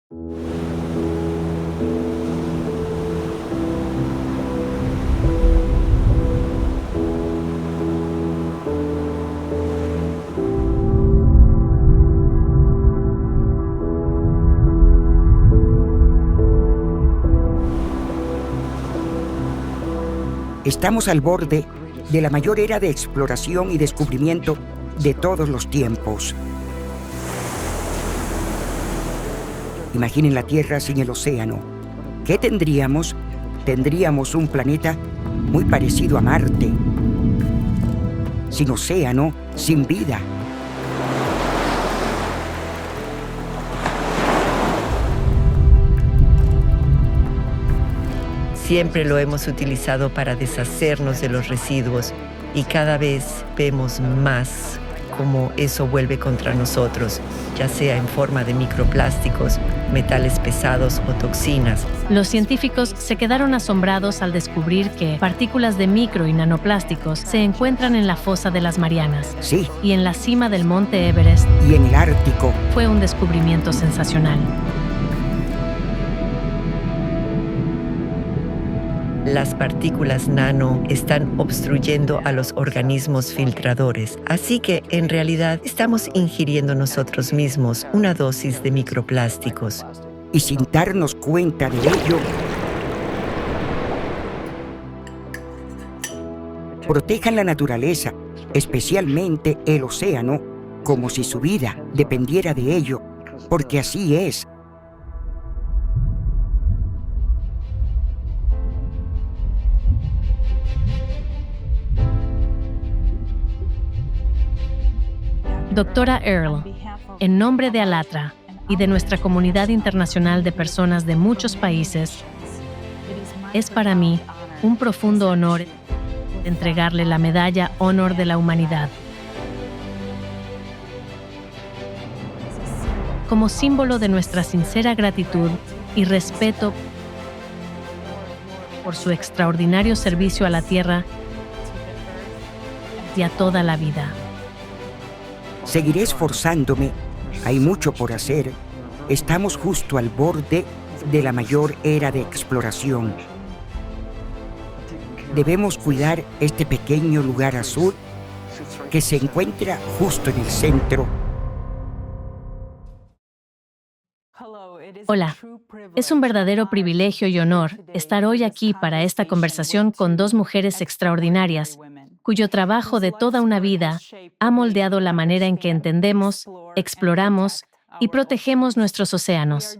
Estamos al borde de la mayor era de exploración y descubrimiento de todos los tiempos. Imaginen la Tierra sin el océano. ¿Qué tendríamos? Tendríamos un planeta muy parecido a Marte. Sin océano, sin vida. Siempre lo hemos utilizado para deshacernos de los residuos y cada vez vemos más cómo eso vuelve contra nosotros, ya sea en forma de microplásticos, metales pesados o toxinas. Los científicos se quedaron asombrados al descubrir que partículas de micro y nanoplásticos se encuentran en la fosa de las Marianas. Sí. Y en la cima del monte Everest. Y en el Ártico. Fue un descubrimiento sensacional. Las partículas nano están obstruyendo a los organismos filtradores, así que en realidad estamos ingiriendo nosotros mismos una dosis de microplásticos. Y sin darnos cuenta de ello, protejan la naturaleza, especialmente el océano, como si su vida dependiera de ello, porque así es. Doctora Earle, en nombre de ALLATRA y de nuestra comunidad internacional de personas de muchos países, es para mí un profundo honor entregarle la Medalla Honor de la Humanidad. Como símbolo de nuestra sincera gratitud y respeto por su extraordinario servicio a la Tierra y a toda la vida. Seguiré esforzándome. Hay mucho por hacer. Estamos justo al borde de la mayor era de exploración. Debemos cuidar este pequeño lugar azul que se encuentra justo en el centro. Hola, es un verdadero privilegio y honor estar hoy aquí para esta conversación con dos mujeres extraordinarias, cuyo trabajo de toda una vida ha moldeado la manera en que entendemos, exploramos y protegemos nuestros océanos.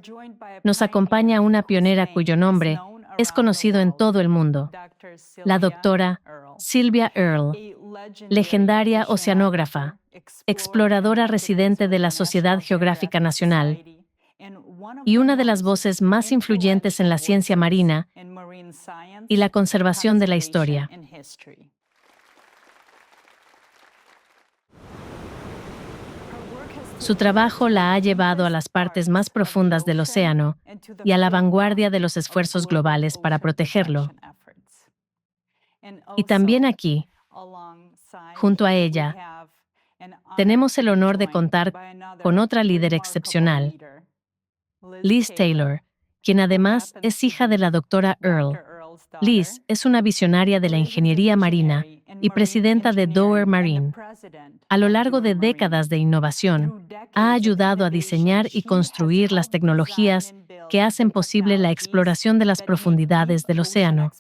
Nos acompaña una pionera cuyo nombre es conocido en todo el mundo, la doctora Sylvia Earle, legendaria oceanógrafa, exploradora residente de la Sociedad Geográfica Nacional y una de las voces más influyentes en la ciencia marina y la conservación de la historia. Su trabajo la ha llevado a las partes más profundas del océano y a la vanguardia de los esfuerzos globales para protegerlo. Y también aquí, junto a ella, tenemos el honor de contar con otra líder excepcional, Liz Taylor, quien además es hija de la doctora Earle. Liz es una visionaria de la ingeniería marina y presidenta de Doer Marine. A lo largo de décadas de innovación, ha ayudado a diseñar y construir las tecnologías que hacen posible la exploración de las profundidades del océano,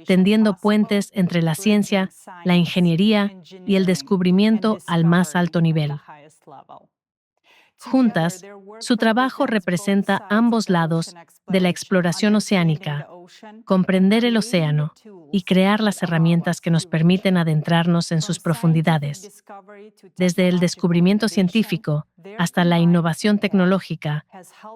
tendiendo puentes entre la ciencia, la ingeniería y el descubrimiento al más alto nivel. Juntas, su trabajo representa ambos lados de la exploración oceánica, comprender el océano y crear las herramientas que nos permiten adentrarnos en sus profundidades. Desde el descubrimiento científico hasta la innovación tecnológica,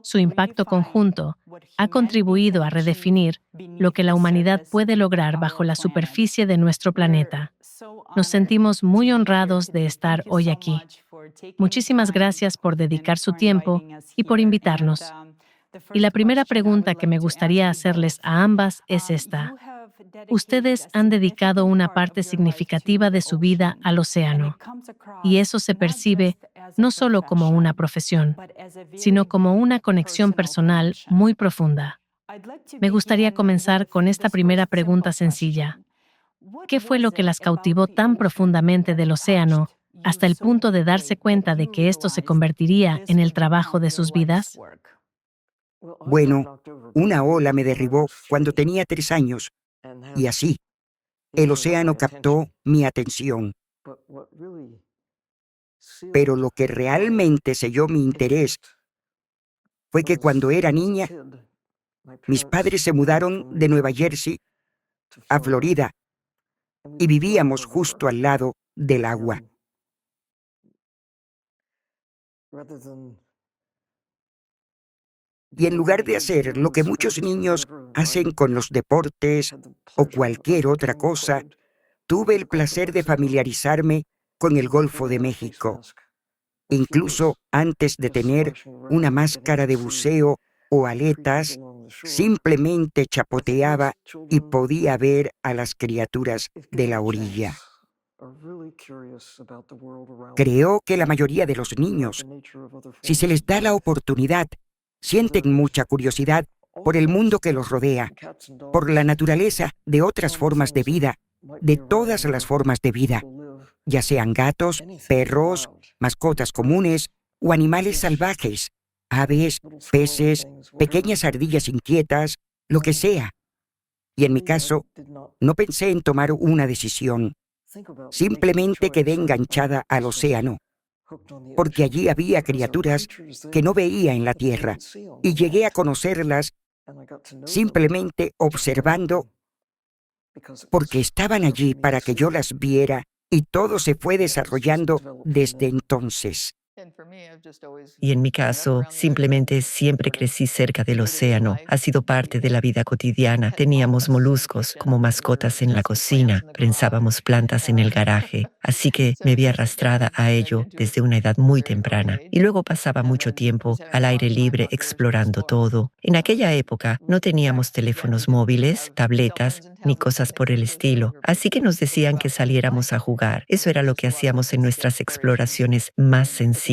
su impacto conjunto ha contribuido a redefinir lo que la humanidad puede lograr bajo la superficie de nuestro planeta. Nos sentimos muy honrados de estar hoy aquí. Muchísimas gracias por dedicar su tiempo y por invitarnos. Y la primera pregunta que me gustaría hacerles a ambas es esta. Ustedes han dedicado una parte significativa de su vida al océano, y eso se percibe no solo como una profesión, sino como una conexión personal muy profunda. Me gustaría comenzar con esta primera pregunta sencilla. ¿Qué fue lo que las cautivó tan profundamente del océano hasta el punto de darse cuenta de que esto se convertiría en el trabajo de sus vidas? Bueno, una ola me derribó cuando tenía 3 años, y así, el océano captó mi atención. Pero lo que realmente selló mi interés fue que cuando era niña, mis padres se mudaron de Nueva Jersey a Florida y vivíamos justo al lado del agua. Y en lugar de hacer lo que muchos niños hacen con los deportes o cualquier otra cosa, tuve el placer de familiarizarme con el Golfo de México. Incluso antes de tener una máscara de buceo o aletas, simplemente chapoteaba y podía ver a las criaturas de la orilla. Creo que la mayoría de los niños, si se les da la oportunidad, sienten mucha curiosidad por el mundo que los rodea, por la naturaleza de otras formas de vida, de todas las formas de vida, ya sean gatos, perros, mascotas comunes o animales salvajes, aves, peces, pequeñas ardillas inquietas, lo que sea. Y en mi caso, no pensé en tomar una decisión. Simplemente quedé enganchada al océano, porque allí había criaturas que no veía en la tierra, y llegué a conocerlas simplemente observando, porque estaban allí para que yo las viera, y todo se fue desarrollando desde entonces. Y en mi caso, simplemente siempre crecí cerca del océano. Ha sido parte de la vida cotidiana. Teníamos moluscos como mascotas en la cocina. Prensábamos plantas en el garaje. Así que me vi arrastrada a ello desde una edad muy temprana. Y luego pasaba mucho tiempo al aire libre explorando todo. En aquella época no teníamos teléfonos móviles, tabletas, ni cosas por el estilo. Así que nos decían que saliéramos a jugar. Eso era lo que hacíamos en nuestras exploraciones más sencillas.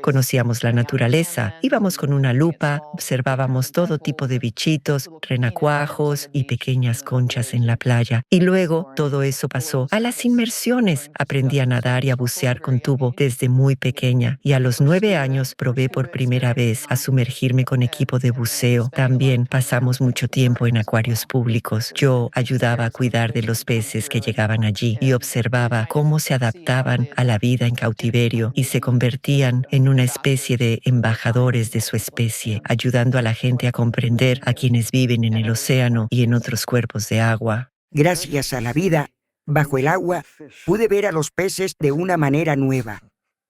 Conocíamos la naturaleza, íbamos con una lupa, observábamos todo tipo de bichitos, renacuajos y pequeñas conchas en la playa. Y luego todo eso pasó a las inmersiones. Aprendí a nadar y a bucear con tubo desde muy pequeña. Y a los 9 años probé por primera vez a sumergirme con equipo de buceo. También pasamos mucho tiempo en acuarios públicos. Yo ayudaba a cuidar de los peces que llegaban allí y observaba cómo se adaptaban a la vida en cautiverio y se convertían en una especie de embajadores de su especie, ayudando a la gente a comprender a quienes viven en el océano y en otros cuerpos de agua. Gracias a la vida bajo el agua, pude ver a los peces de una manera nueva,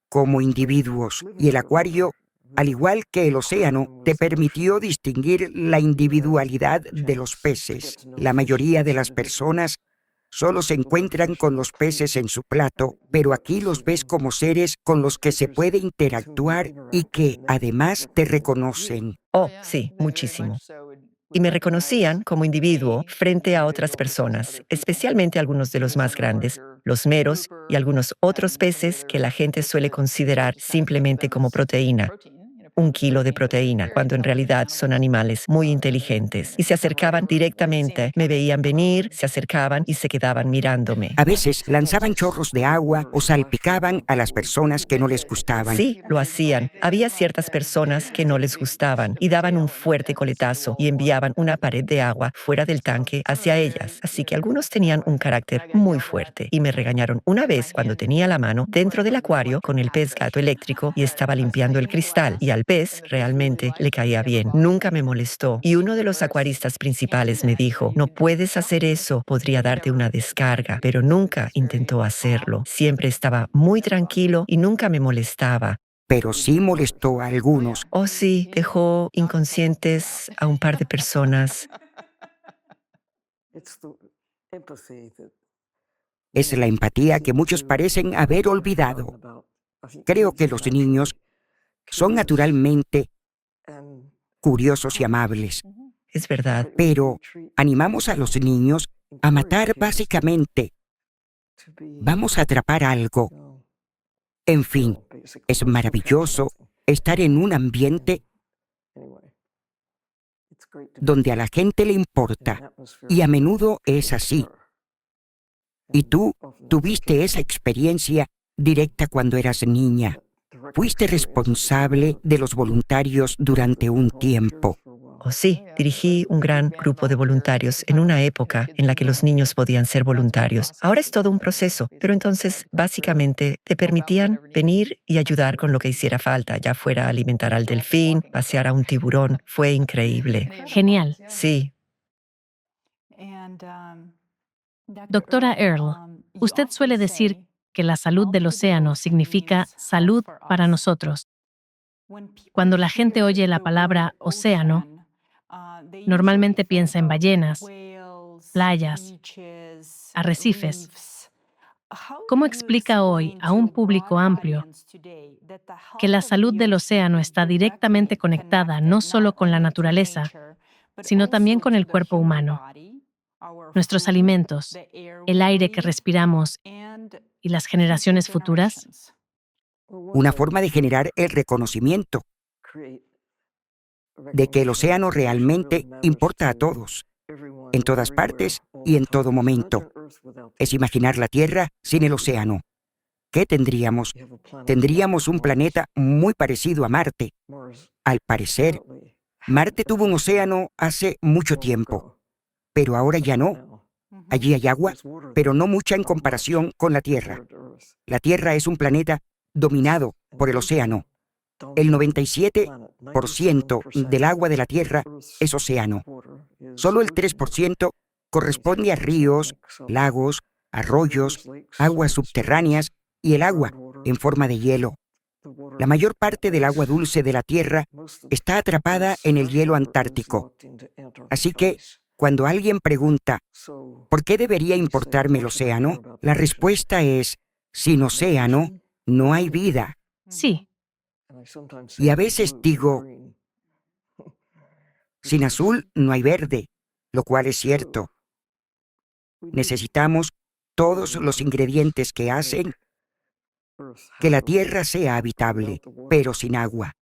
como individuos, y el acuario, al igual que el océano, te permitió distinguir la individualidad de los peces. La mayoría de las personas solo se encuentran con los peces en su plato, pero aquí los ves como seres con los que se puede interactuar y que, además, te reconocen. Oh, sí, muchísimo. Y me reconocían como individuo frente a otras personas, especialmente algunos de los más grandes, los meros y algunos otros peces que la gente suele considerar simplemente como proteína. 1 kilo de proteína, cuando en realidad son animales muy inteligentes. Y se acercaban directamente, me veían venir, se acercaban y se quedaban mirándome. A veces lanzaban chorros de agua o salpicaban a las personas que no les gustaban. Sí, lo hacían. Había ciertas personas que no les gustaban y daban un fuerte coletazo y enviaban una pared de agua fuera del tanque hacia ellas. Así que algunos tenían un carácter muy fuerte y me regañaron una vez cuando tenía la mano dentro del acuario con el pez gato eléctrico y estaba limpiando el cristal, y al pez realmente le caía bien. Nunca me molestó. Y uno de los acuaristas principales me dijo: no puedes hacer eso, podría darte una descarga, pero nunca intentó hacerlo. Siempre estaba muy tranquilo y nunca me molestaba. Pero sí molestó a algunos. Oh, sí, dejó inconscientes a un par de personas. Es la empatía que muchos parecen haber olvidado. Creo que los niños son naturalmente curiosos y amables, Es verdad. pero animamos a los niños a matar básicamente. Vamos a atrapar algo. En fin, es maravilloso estar en un ambiente donde a la gente le importa, y a menudo es así. Y tú tuviste esa experiencia directa cuando eras niña. Fuiste responsable de los voluntarios durante un tiempo. Oh, sí, dirigí un gran grupo de voluntarios en una época en la que los niños podían ser voluntarios. Ahora es todo un proceso, pero entonces básicamente te permitían venir y ayudar con lo que hiciera falta, ya fuera alimentar al delfín, pasear a un tiburón. Fue increíble. Genial. Sí. Doctora Earle, usted suele decir que la salud del océano significa salud para nosotros. Cuando la gente oye la palabra océano, normalmente piensa en ballenas, playas, arrecifes. ¿Cómo explica hoy a un público amplio que la salud del océano está directamente conectada no solo con la naturaleza, sino también con el cuerpo humano, nuestros alimentos, el aire que respiramos y las generaciones futuras? Una forma de generar el reconocimiento de que el océano realmente importa a todos, en todas partes y en todo momento. Es imaginar la Tierra sin el océano. ¿Qué tendríamos? Tendríamos un planeta muy parecido a Marte. Al parecer, Marte tuvo un océano hace mucho tiempo, pero ahora ya no. Allí hay agua, pero no mucha en comparación con la Tierra. La Tierra es un planeta dominado por el océano. El 97% del agua de la Tierra es océano. Solo el 3% corresponde a ríos, lagos, arroyos, aguas subterráneas y el agua en forma de hielo. La mayor parte del agua dulce de la Tierra está atrapada en el hielo antártico. Así que, cuando alguien pregunta, ¿por qué debería importarme el océano? La respuesta es, sin océano, no hay vida. Sí. Y a veces digo, sin azul no hay verde, lo cual es cierto. Necesitamos todos los ingredientes que hacen que la Tierra sea habitable, pero sin agua.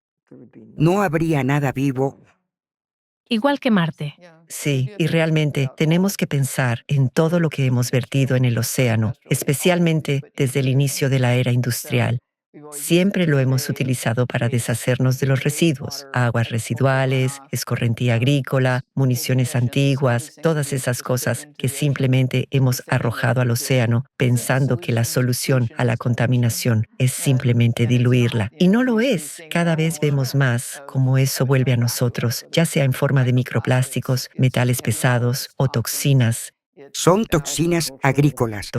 No habría nada vivo. Igual que Marte. Sí, y realmente tenemos que pensar en todo lo que hemos vertido en el océano, especialmente desde el inicio de la era industrial. Siempre lo hemos utilizado para deshacernos de los residuos, aguas residuales, escorrentía agrícola, municiones antiguas, todas esas cosas que simplemente hemos arrojado al océano pensando que la solución a la contaminación es simplemente diluirla. Y no lo es. Cada vez vemos más cómo eso vuelve a nosotros, ya sea en forma de microplásticos, metales pesados o toxinas. Son toxinas agrícolas.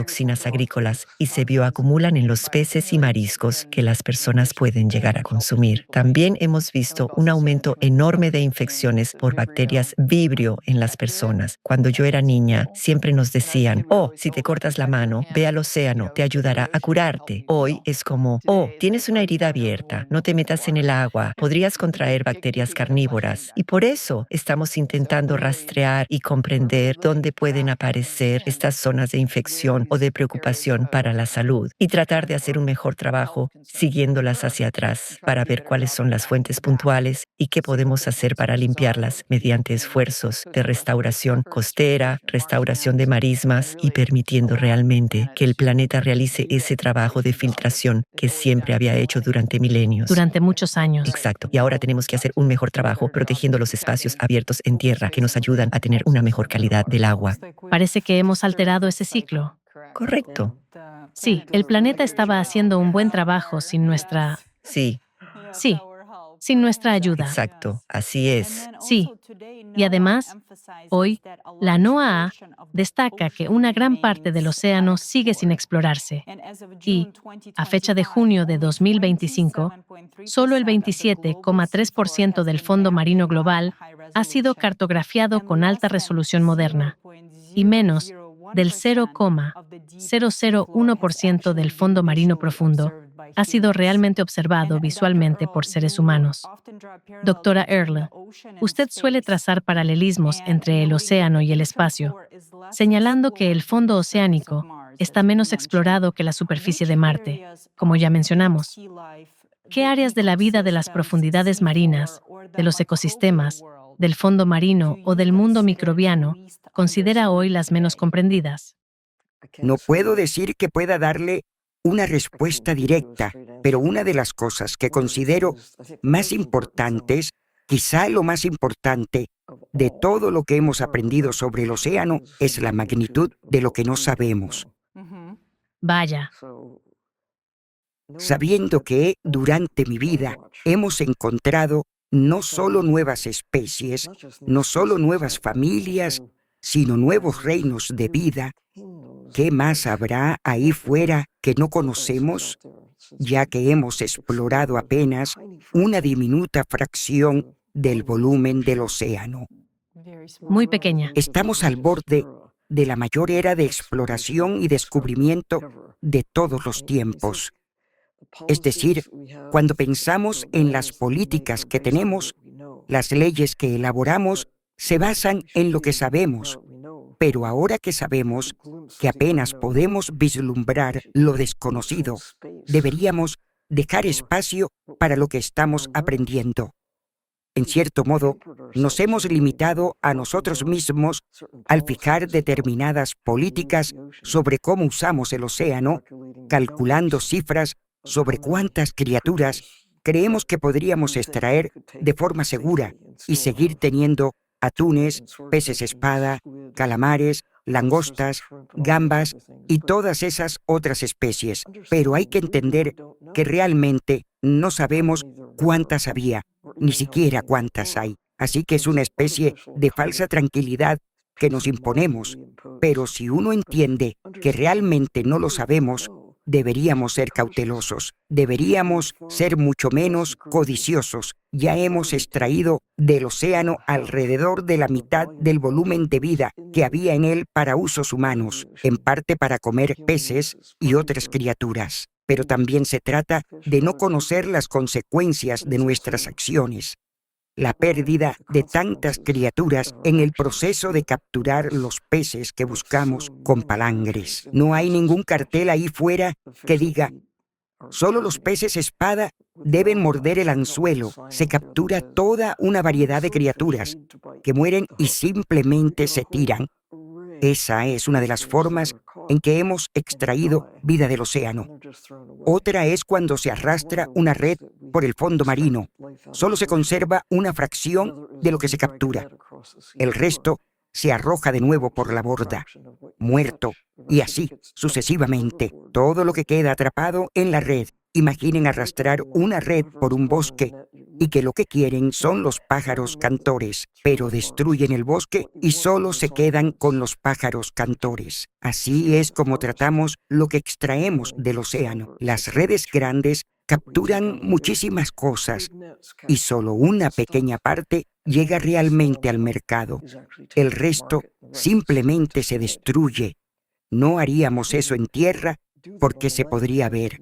Y se bioacumulan en los peces y mariscos que las personas pueden llegar a consumir. También hemos visto un aumento enorme de infecciones por bacterias Vibrio en las personas. Cuando yo era niña, siempre nos decían, oh, si te cortas la mano, ve al océano, te ayudará a curarte. Hoy es como, oh, tienes una herida abierta, no te metas en el agua, podrías contraer bacterias carnívoras. Y por eso estamos intentando rastrear y comprender dónde pueden aparecer estas zonas de infección o de preocupación para la salud y tratar de hacer un mejor trabajo siguiéndolas hacia atrás para ver cuáles son las fuentes puntuales y qué podemos hacer para limpiarlas mediante esfuerzos de restauración costera, restauración de marismas y permitiendo realmente que el planeta realice ese trabajo de filtración que siempre había hecho durante milenios. Durante muchos años. Exacto. Y ahora tenemos que hacer un mejor trabajo protegiendo los espacios abiertos en tierra que nos ayudan a tener una mejor calidad del agua. Parece que hemos alterado ese ciclo. Correcto. Sí, el planeta estaba haciendo un buen trabajo sin nuestra... Sí, sin nuestra ayuda. exacto. Así es. Sí. Y además, hoy, la NOAA destaca que una gran parte del océano sigue sin explorarse. Y, a fecha de junio de 2025, solo el 27,3% del fondo marino global ha sido cartografiado con alta resolución moderna, y menos del 0,001% del fondo marino profundo ha sido realmente observado visualmente por seres humanos. Doctora Earle, usted suele trazar paralelismos entre el océano y el espacio, señalando que el fondo oceánico está menos explorado que la superficie de Marte, como ya mencionamos. ¿Qué áreas de la vida de las profundidades marinas, de los ecosistemas, del fondo marino o del mundo microbiano considera hoy las menos comprendidas? No puedo decir que pueda darle una respuesta directa, pero una de las cosas que considero más importantes, quizá lo más importante de todo lo que hemos aprendido sobre el océano, es la magnitud de lo que no sabemos. Vaya, Sabiendo que durante mi vida hemos encontrado no solo nuevas especies, no solo nuevas familias, sino nuevos reinos de vida. ¿Qué más habrá ahí fuera que no conocemos, ya que hemos explorado apenas una diminuta fracción del volumen del océano? muy pequeña. Estamos al borde de la mayor era de exploración y descubrimiento de todos los tiempos. Es decir, cuando pensamos en las políticas que tenemos, las leyes que elaboramos se basan en lo que sabemos. Pero ahora que sabemos que apenas podemos vislumbrar lo desconocido, deberíamos dejar espacio para lo que estamos aprendiendo. En cierto modo, nos hemos limitado a nosotros mismos al fijar determinadas políticas sobre cómo usamos el océano, calculando cifras sobre cuántas criaturas creemos que podríamos extraer de forma segura y seguir teniendo atunes, peces espada, calamares, langostas, gambas y todas esas otras especies. Pero hay que entender que realmente no sabemos cuántas había, ni siquiera cuántas hay. Así que es una especie de falsa tranquilidad que nos imponemos. Pero si uno entiende que realmente no lo sabemos, deberíamos ser cautelosos, deberíamos ser mucho menos codiciosos. Ya hemos extraído del océano alrededor de la mitad del volumen de vida que había en él para usos humanos, en parte para comer peces y otras criaturas. Pero también se trata de no conocer las consecuencias de nuestras acciones. La pérdida de tantas criaturas en el proceso de capturar los peces que buscamos con palangres. No hay ningún cartel ahí fuera que diga: solo los peces espada deben morder el anzuelo. Se captura toda una variedad de criaturas que mueren y simplemente se tiran. Esa es una de las formas en que hemos extraído vida del océano. Otra es cuando se arrastra una red por el fondo marino. Solo se conserva una fracción de lo que se captura. El resto se arroja de nuevo por la borda, muerto, y así sucesivamente. Todo lo que queda atrapado en la red. Imaginen arrastrar una red por un bosque y que lo que quieren son los pájaros cantores, pero destruyen el bosque y solo se quedan con los pájaros cantores. Así es como tratamos lo que extraemos del océano. Las redes grandes capturan muchísimas cosas y solo una pequeña parte llega realmente al mercado. El resto simplemente se destruye. No haríamos eso en tierra porque se podría ver.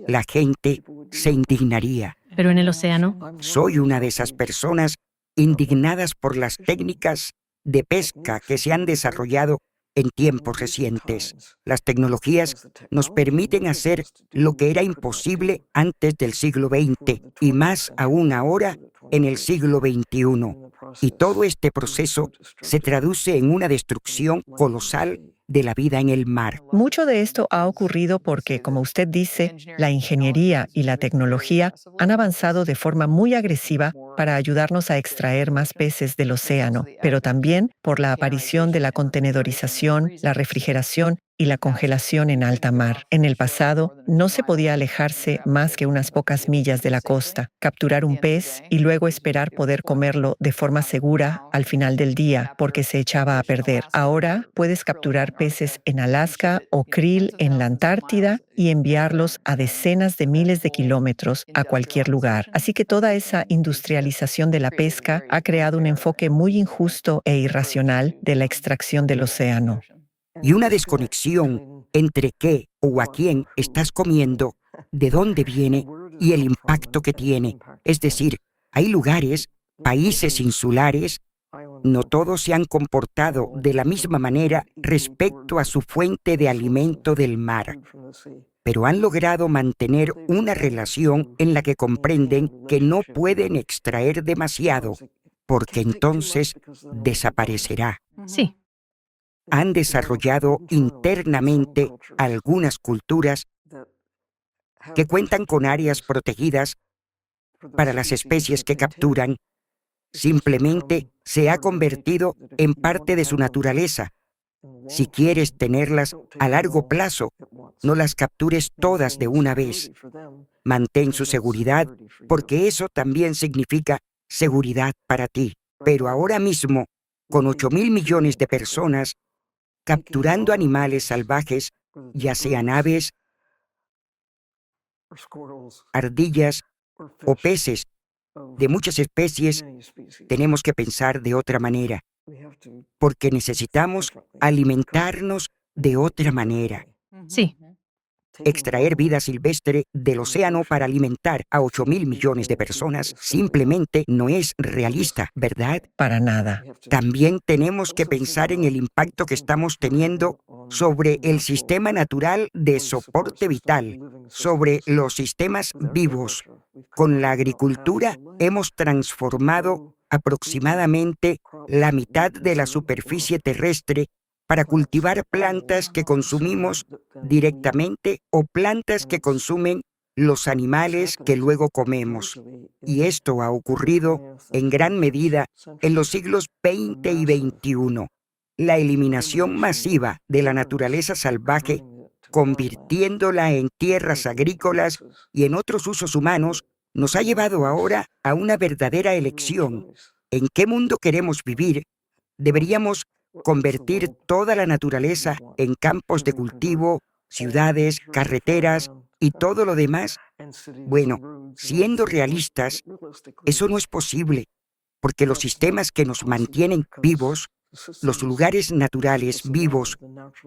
La gente se indignaría. Pero en el océano, Soy una de esas personas indignadas por las técnicas de pesca que se han desarrollado en tiempos recientes. Las tecnologías nos permiten hacer lo que era imposible antes del siglo XX y más aún ahora en el siglo XXI. Y todo este proceso se traduce en una destrucción colosal de la vida en el mar. Mucho de esto ha ocurrido porque, como usted dice, la ingeniería y la tecnología han avanzado de forma muy agresiva para ayudarnos a extraer más peces del océano, pero también por la aparición de la contenedorización, la refrigeración y la congelación en alta mar. En el pasado, no se podía alejarse más que unas pocas millas de la costa, capturar un pez y luego esperar poder comerlo de forma segura al final del día, porque se echaba a perder. Ahora puedes capturar peces en Alaska o krill en la Antártida y enviarlos a decenas de miles de kilómetros a cualquier lugar. Así que toda esa industrialización de la pesca ha creado un enfoque muy injusto e irracional de la extracción del océano. Y una desconexión entre qué o a quién estás comiendo de dónde viene y el impacto que tiene. Es decir, hay lugares, países insulares, no todos se han comportado de la misma manera respecto a su fuente de alimento del mar, pero han logrado mantener una relación en la que comprenden que no pueden extraer demasiado, porque entonces desaparecerá. Sí, Han desarrollado internamente algunas culturas que cuentan con áreas protegidas para las especies que capturan. Simplemente se ha convertido en parte de su naturaleza. Si quieres tenerlas a largo plazo, no las captures todas de una vez. Mantén su seguridad, porque eso también significa seguridad para ti. Pero ahora mismo, con 8.000 millones de personas capturando animales salvajes, ya sean aves, ardillas o peces de muchas especies, tenemos que pensar de otra manera, porque necesitamos alimentarnos de otra manera. sí. Extraer vida silvestre del océano para alimentar a 8.000 millones de personas simplemente no es realista, ¿verdad? Para nada. También tenemos que pensar en el impacto que estamos teniendo sobre el sistema natural de soporte vital, sobre los sistemas vivos. Con la agricultura hemos transformado aproximadamente la mitad de la superficie terrestre para cultivar plantas que consumimos directamente o plantas que consumen los animales que luego comemos. Y esto ha ocurrido en gran medida en los siglos XX y XXI. La eliminación masiva de la naturaleza salvaje, convirtiéndola en tierras agrícolas y en otros usos humanos, nos ha llevado ahora a una verdadera elección. ¿En qué mundo queremos vivir? ¿Deberíamos convertir toda la naturaleza en campos de cultivo, ciudades, carreteras y todo lo demás? Bueno, siendo realistas, eso no es posible, porque los sistemas que nos mantienen vivos, los lugares naturales vivos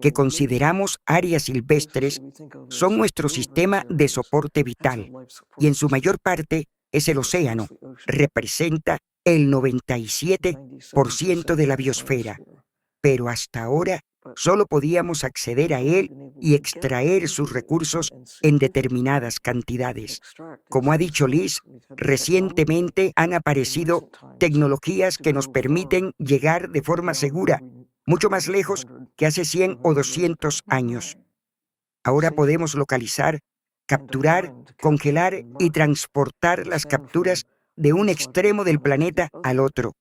que consideramos áreas silvestres, son nuestro sistema de soporte vital, y en su mayor parte es el océano. Representa el 97% de la biosfera. Pero hasta ahora solo podíamos acceder a él y extraer sus recursos en determinadas cantidades. Como ha dicho Liz, recientemente han aparecido tecnologías que nos permiten llegar de forma segura, mucho más lejos que hace 100 o 200 años. Ahora podemos localizar, capturar, congelar y transportar las capturas de un extremo del planeta al otro.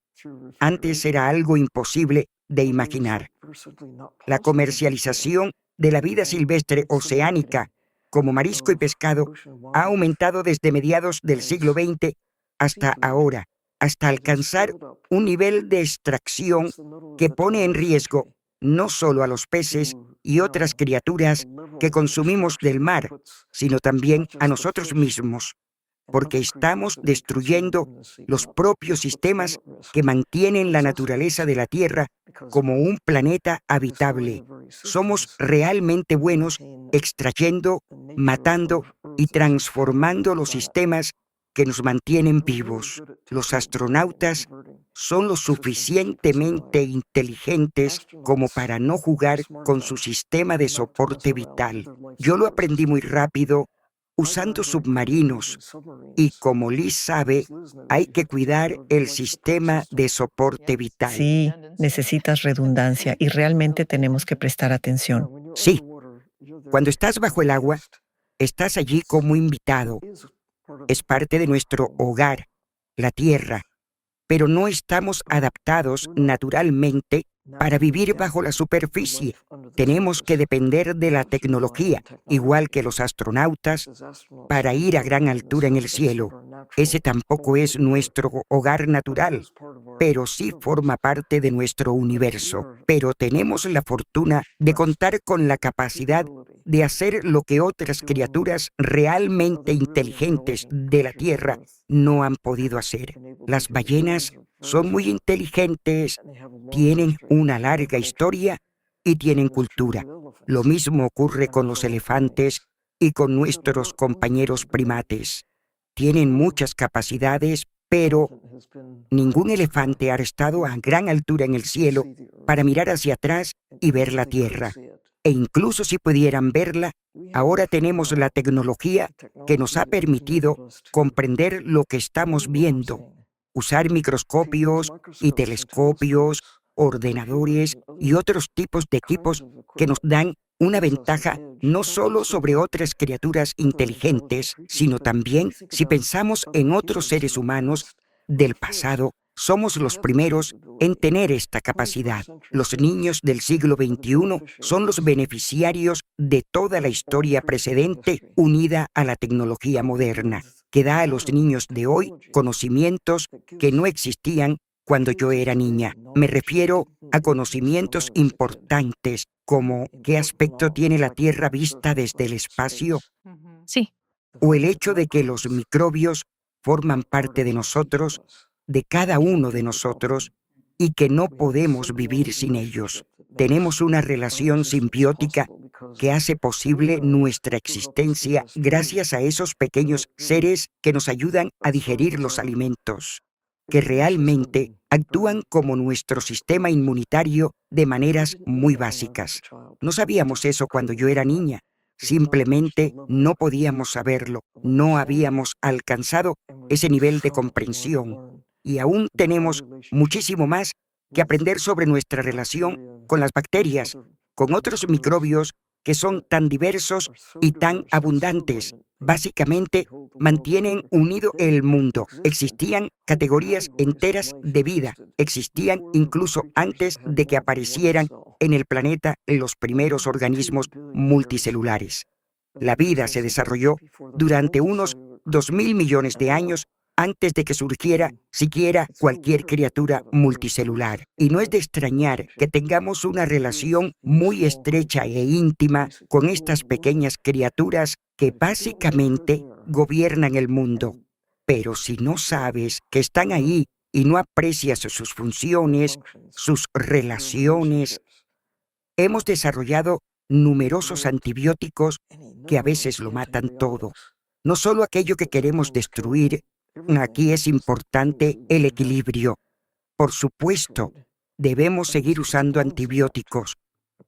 Antes era algo imposible de imaginar. La comercialización de la vida silvestre oceánica, como marisco y pescado, ha aumentado desde mediados del siglo XX hasta ahora, hasta alcanzar un nivel de extracción que pone en riesgo no solo a los peces y otras criaturas que consumimos del mar, sino también a nosotros mismos, porque estamos destruyendo los propios sistemas que mantienen la naturaleza de la Tierra como un planeta habitable. Somos realmente buenos extrayendo, matando y transformando los sistemas que nos mantienen vivos. Los astronautas son lo suficientemente inteligentes como para no jugar con su sistema de soporte vital. Yo lo aprendí muy rápido usando submarinos, y como Liz sabe, hay que cuidar el sistema de soporte vital. Sí, necesitas redundancia y realmente tenemos que prestar atención. Sí, cuando estás bajo el agua, estás allí como invitado. Es parte de nuestro hogar, la tierra, pero no estamos adaptados naturalmente para vivir bajo la superficie. Tenemos que depender de la tecnología, igual que los astronautas, para ir a gran altura en el cielo. Ese tampoco es nuestro hogar natural, pero sí forma parte de nuestro universo. Pero tenemos la fortuna de contar con la capacidad de hacer lo que otras criaturas realmente inteligentes de la Tierra no han podido hacer. Las ballenas son muy inteligentes, tienen una larga historia y tienen cultura. Lo mismo ocurre con los elefantes, y con nuestros compañeros primates. Tienen muchas capacidades, pero ningún elefante ha estado a gran altura en el cielo para mirar hacia atrás y ver la Tierra. E incluso si pudieran verla, ahora tenemos la tecnología que nos ha permitido comprender lo que estamos viendo, usar microscopios y telescopios, ordenadores y otros tipos de equipos que nos dan una ventaja no solo sobre otras criaturas inteligentes, sino también, si pensamos en otros seres humanos del pasado, somos los primeros en tener esta capacidad. Los niños del siglo XXI son los beneficiarios de toda la historia precedente unida a la tecnología moderna, que da a los niños de hoy conocimientos que no existían cuando yo era niña. Me refiero a conocimientos importantes como qué aspecto tiene la Tierra vista desde el espacio, Sí, o el hecho de que los microbios forman parte de nosotros, de cada uno de nosotros, y que no podemos vivir sin ellos. Tenemos una relación simbiótica que hace posible nuestra existencia gracias a esos pequeños seres que nos ayudan a digerir los alimentos, que realmente actúan como nuestro sistema inmunitario de maneras muy básicas. No sabíamos eso cuando yo era niña. Simplemente no podíamos saberlo. No habíamos alcanzado ese nivel de comprensión. Y aún tenemos muchísimo más que aprender sobre nuestra relación con las bacterias, con otros microbios que son tan diversos y tan abundantes. Básicamente, mantienen unido el mundo. Existían categorías enteras de vida. Existían incluso antes de que aparecieran en el planeta los primeros organismos multicelulares. La vida se desarrolló durante unos 2.000 millones de años antes de que surgiera siquiera cualquier criatura multicelular. Y no es de extrañar que tengamos una relación muy estrecha e íntima con estas pequeñas criaturas que básicamente gobiernan el mundo. Pero si no sabes que están ahí y no aprecias sus funciones, sus relaciones, hemos desarrollado numerosos antibióticos que a veces lo matan todo. No solo aquello que queremos destruir. Aquí es importante el equilibrio. Por supuesto, debemos seguir usando antibióticos,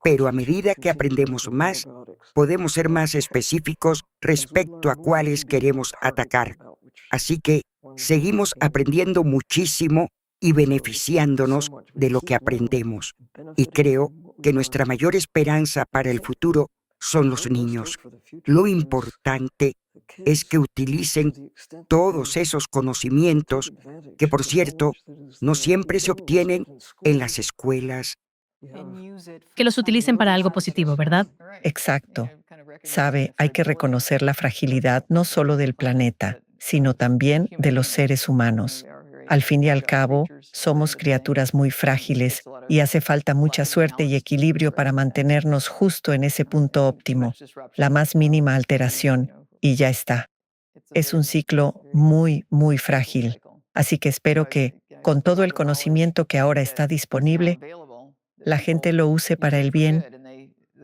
pero a medida que aprendemos más, podemos ser más específicos respecto a cuáles queremos atacar. Así que seguimos aprendiendo muchísimo y beneficiándonos de lo que aprendemos. Y creo que nuestra mayor esperanza para el futuro son los niños. Lo importante es que utilicen todos esos conocimientos que, por cierto, no siempre se obtienen en las escuelas. que los utilicen para algo positivo, ¿verdad? Exacto. Sabe, hay que reconocer la fragilidad no solo del planeta, sino también de los seres humanos. Al fin y al cabo, somos criaturas muy frágiles y hace falta mucha suerte y equilibrio para mantenernos justo en ese punto óptimo, la más mínima alteración, y ya está. Es un ciclo muy, muy frágil. Así que espero que, con todo el conocimiento que ahora está disponible, la gente lo use para el bien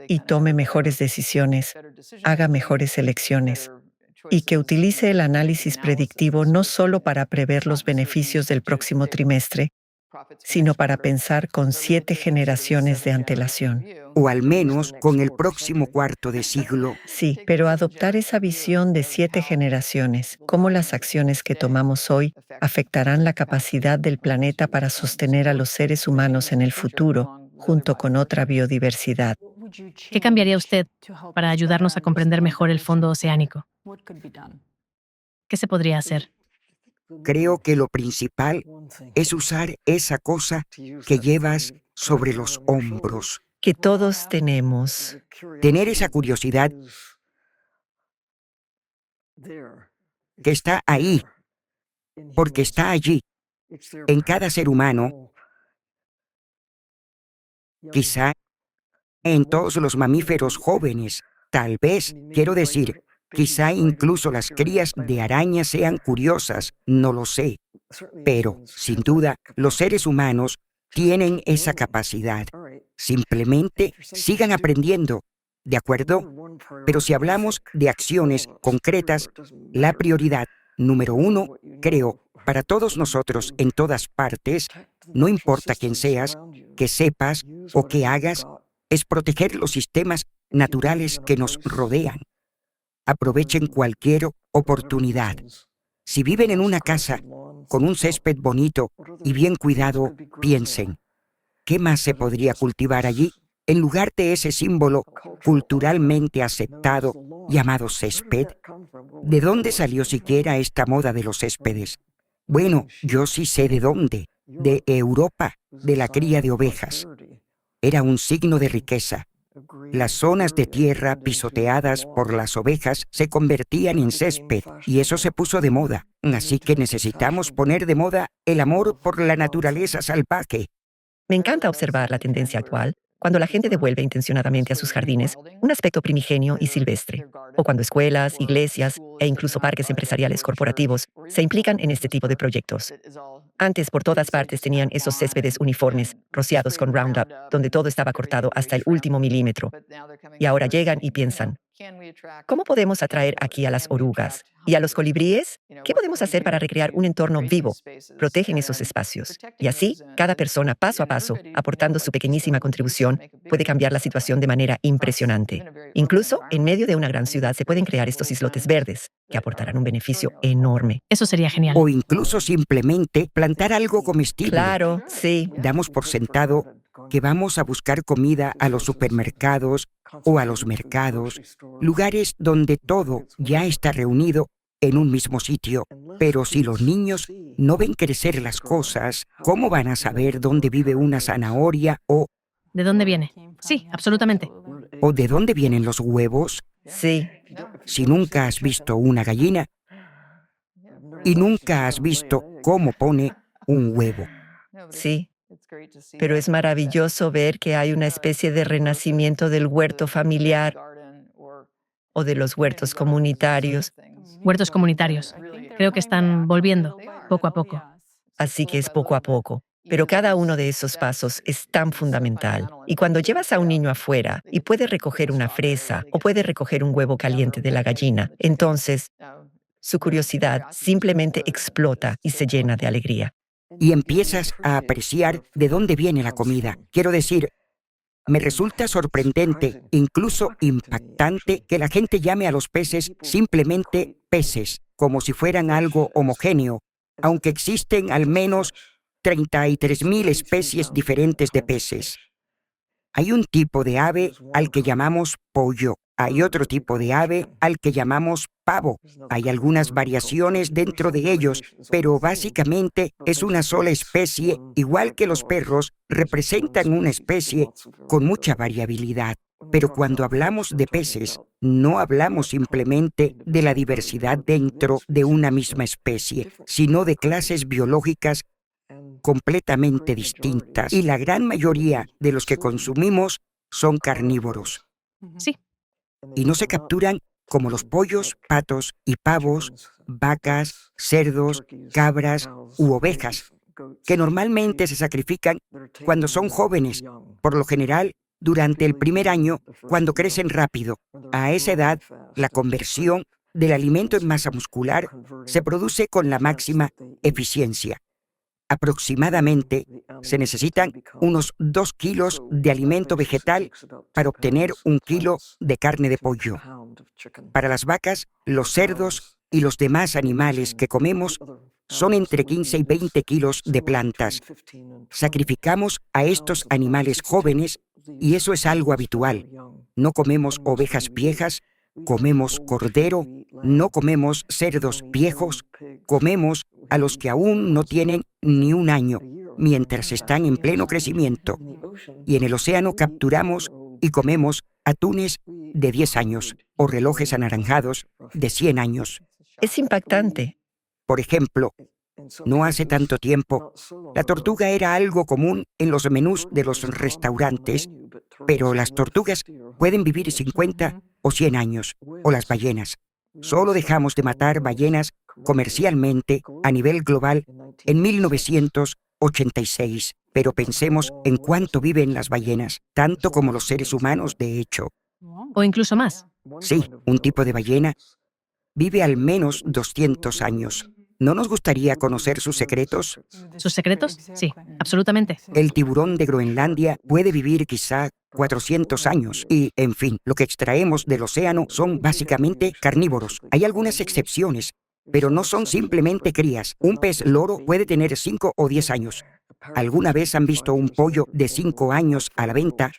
y tome mejores decisiones, haga mejores elecciones, y que utilice el análisis predictivo no solo para prever los beneficios del próximo trimestre, sino para pensar con 7 generaciones de antelación. O al menos con el próximo cuarto de siglo. Sí, pero adoptar esa visión de 7 generaciones, cómo las acciones que tomamos hoy afectarán la capacidad del planeta para sostener a los seres humanos en el futuro, junto con otra biodiversidad. ¿Qué cambiaría usted para ayudarnos a comprender mejor el fondo oceánico? ¿Qué se podría hacer? Creo que lo principal es usar esa cosa que llevas sobre los hombros. Que todos tenemos. Tener esa curiosidad que está ahí, porque está allí, en cada ser humano, quizá en todos los mamíferos jóvenes, tal vez, quiero decir, quizá incluso las crías de arañas sean curiosas, no lo sé. Pero, sin duda, los seres humanos tienen esa capacidad. Simplemente sigan aprendiendo, ¿de acuerdo? Pero si hablamos de acciones concretas, la prioridad número 1, creo, para todos nosotros en todas partes, no importa quién seas, qué sepas o qué hagas, es proteger los sistemas naturales que nos rodean. Aprovechen cualquier oportunidad. Si viven en una casa con un césped bonito y bien cuidado, piensen, ¿qué más se podría cultivar allí en lugar de ese símbolo culturalmente aceptado llamado césped? ¿De dónde salió siquiera esta moda de los céspedes? Bueno, yo sí sé de dónde. De Europa, de la cría de ovejas. Era un signo de riqueza. Las zonas de tierra pisoteadas por las ovejas se convertían en césped y eso se puso de moda. Así que necesitamos poner de moda el amor por la naturaleza salvaje. Me encanta observar la tendencia actual cuando la gente devuelve intencionadamente a sus jardines un aspecto primigenio y silvestre, o cuando escuelas, iglesias e incluso parques empresariales corporativos se implican en este tipo de proyectos. Antes, por todas partes tenían esos céspedes uniformes, rociados con Roundup, donde todo estaba cortado hasta el último milímetro. Y ahora llegan y piensan, ¿cómo podemos atraer aquí a las orugas? ¿Y a los colibríes? ¿Qué podemos hacer para recrear un entorno vivo? Protegen esos espacios. Y así, cada persona, paso a paso, aportando su pequeñísima contribución, puede cambiar la situación de manera impresionante. Incluso, en medio de una gran ciudad se pueden crear estos islotes verdes, que aportarán un beneficio enorme. Eso sería genial. O incluso simplemente plantar algo comestible. Claro, sí. Damos por sentado que vamos a buscar comida a los supermercados o a los mercados, lugares donde todo ya está reunido en un mismo sitio. Pero si los niños no ven crecer las cosas, ¿cómo van a saber dónde vive una zanahoria ¿De dónde viene? Sí, absolutamente. o de dónde vienen los huevos? Sí. Si nunca has visto una gallina y nunca has visto cómo pone un huevo. Sí. Pero es maravilloso ver que hay una especie de renacimiento del huerto familiar o de los huertos comunitarios. Huertos comunitarios. Creo que están volviendo, poco a poco. Así que es poco a poco. Pero cada uno de esos pasos es tan fundamental. Y cuando llevas a un niño afuera y puede recoger una fresa o puede recoger un huevo caliente de la gallina, entonces su curiosidad simplemente explota y se llena de alegría. Y empiezas a apreciar de dónde viene la comida. Quiero decir, me resulta sorprendente, incluso impactante, que la gente llame a los peces simplemente peces, como si fueran algo homogéneo, aunque existen al menos 33,000 especies diferentes de peces. Hay un tipo de ave al que llamamos pollo. Hay otro tipo de ave al que llamamos pavo. Hay algunas variaciones dentro de ellos, pero básicamente es una sola especie, igual que los perros representan una especie con mucha variabilidad. Pero cuando hablamos de peces, no hablamos simplemente de la diversidad dentro de una misma especie, sino de clases biológicas completamente distintas. Y la gran mayoría de los que consumimos son carnívoros. Sí. Y no se capturan como los pollos, patos y pavos, vacas, cerdos, cabras u ovejas, que normalmente se sacrifican cuando son jóvenes, por lo general durante el primer año, cuando crecen rápido. A esa edad, la conversión del alimento en masa muscular se produce con la máxima eficiencia. Aproximadamente se necesitan unos 2 kilos de alimento vegetal para obtener 1 kilo de carne de pollo. Para las vacas, los cerdos y los demás animales que comemos son entre 15 y 20 kilos de plantas. Sacrificamos a estos animales jóvenes y eso es algo habitual. No comemos ovejas viejas, comemos cordero, no comemos cerdos viejos, comemos a los que aún no tienen ni 1 año, mientras están en pleno crecimiento. Y en el océano capturamos y comemos atunes de 10 años o relojes anaranjados de 100 años. Es impactante. Por ejemplo, no hace tanto tiempo, la tortuga era algo común en los menús de los restaurantes, pero las tortugas pueden vivir 50 o 100 años, o las ballenas. Solo dejamos de matar ballenas comercialmente a nivel global en 1986, pero pensemos en cuánto viven las ballenas, tanto como los seres humanos, de hecho. o incluso más. Sí, un tipo de ballena vive al menos 200 años. ¿No nos gustaría conocer sus secretos? ¿Sus secretos? Sí, absolutamente. El tiburón de Groenlandia puede vivir quizá 400 años y, en fin, lo que extraemos del océano son básicamente carnívoros. Hay algunas excepciones, pero no son simplemente crías. Un pez loro puede tener 5 o 10 años. ¿Alguna vez han visto un pollo de 5 años a la venta?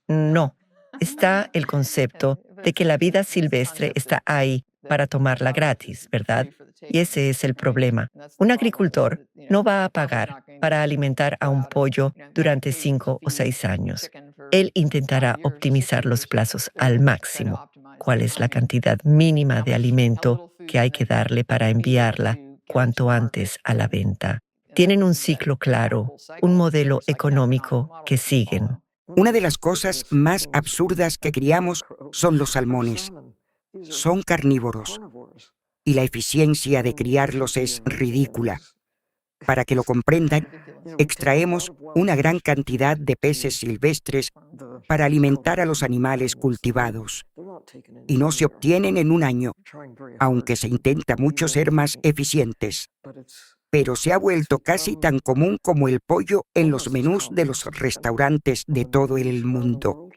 No. Está el concepto de que la vida silvestre está ahí para tomarla gratis, ¿verdad? Y ese es el problema. Un agricultor no va a pagar para alimentar a un pollo durante 5 o 6 años. Él intentará optimizar los plazos al máximo. ¿Cuál es la cantidad mínima de alimento que hay que darle para enviarla cuanto antes a la venta? Tienen un ciclo claro, un modelo económico que siguen. Una de las cosas más absurdas que criamos son los salmones. Son carnívoros y la eficiencia de criarlos es ridícula. Para que lo comprendan, extraemos una gran cantidad de peces silvestres para alimentar a los animales cultivados y no se obtienen en un año, aunque se intenta mucho ser más eficientes. Pero se ha vuelto casi tan común como el pollo en los menús de los restaurantes de todo el mundo.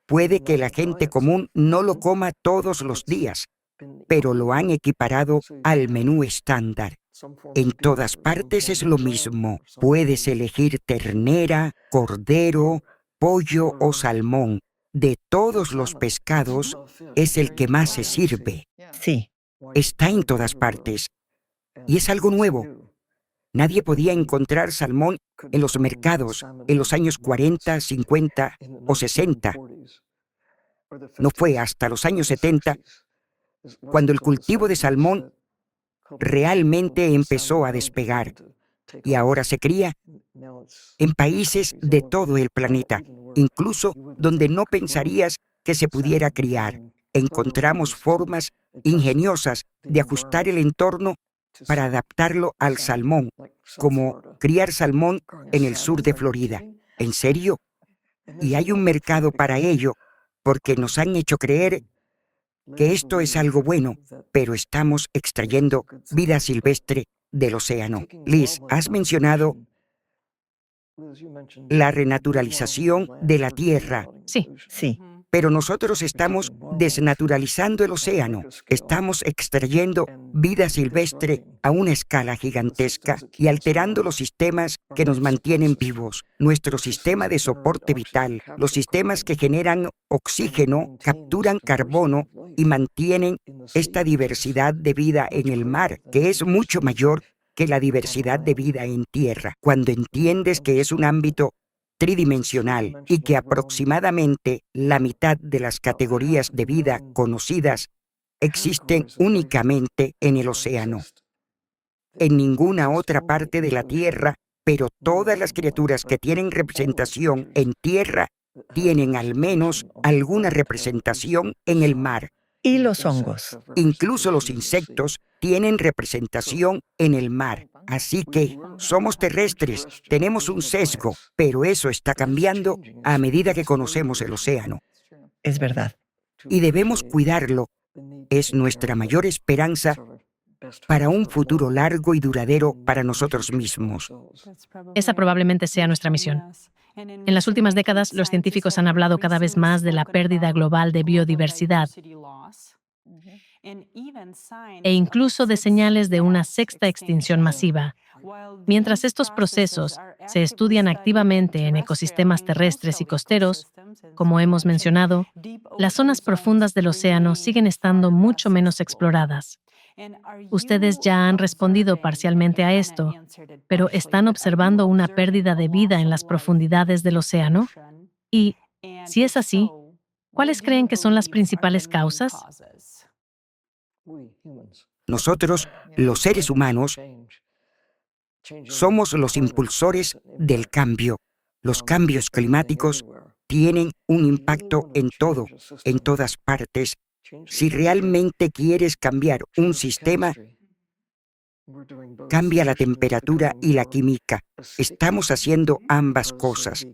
Puede que la gente común no lo coma todos los días, pero lo han equiparado al menú estándar. En todas partes es lo mismo. Puedes elegir ternera, cordero, pollo o salmón. De todos los pescados, es el que más se sirve. Sí. Está en todas partes. Y es algo nuevo. Nadie podía encontrar salmón en los mercados en los años 40, 50 o 60. No fue hasta los años 70 cuando el cultivo de salmón realmente empezó a despegar y ahora se cría en países de todo el planeta, incluso donde no pensarías que se pudiera criar. Encontramos formas ingeniosas de ajustar el entorno para adaptarlo al salmón, como criar salmón en el sur de Florida. ¿En serio? Y hay un mercado para ello, porque nos han hecho creer que esto es algo bueno, pero estamos extrayendo vida silvestre del océano. Liz, has mencionado la renaturalización de la Tierra. Sí. Pero nosotros estamos desnaturalizando el océano. Estamos extrayendo vida silvestre a una escala gigantesca y alterando los sistemas que nos mantienen vivos. Nuestro sistema de soporte vital, los sistemas que generan oxígeno, capturan carbono y mantienen esta diversidad de vida en el mar, que es mucho mayor que la diversidad de vida en tierra. Cuando entiendes que es un ámbito tridimensional y que aproximadamente la mitad de las categorías de vida conocidas existen únicamente en el océano. En ninguna otra parte de la Tierra, pero todas las criaturas que tienen representación en tierra tienen al menos alguna representación en el mar. Y los hongos. Incluso los insectos tienen representación en el mar. Así que somos terrestres, tenemos un sesgo, pero eso está cambiando a medida que conocemos el océano. Es verdad. Y debemos cuidarlo. Es nuestra mayor esperanza para un futuro largo y duradero para nosotros mismos. Esa probablemente sea nuestra misión. En las últimas décadas, los científicos han hablado cada vez más de la pérdida global de biodiversidad e incluso de señales de una sexta extinción masiva. Mientras estos procesos se estudian activamente en ecosistemas terrestres y costeros, como hemos mencionado, las zonas profundas del océano siguen estando mucho menos exploradas. Ustedes ya han respondido parcialmente a esto, pero ¿están observando una pérdida de vida en las profundidades del océano? Y, si es así, ¿cuáles creen que son las principales causas? Nosotros, los seres humanos, somos los impulsores del cambio. Los cambios climáticos tienen un impacto en todo, en todas partes. Si realmente quieres cambiar un sistema, cambia la temperatura y la química. Estamos haciendo ambas cosas.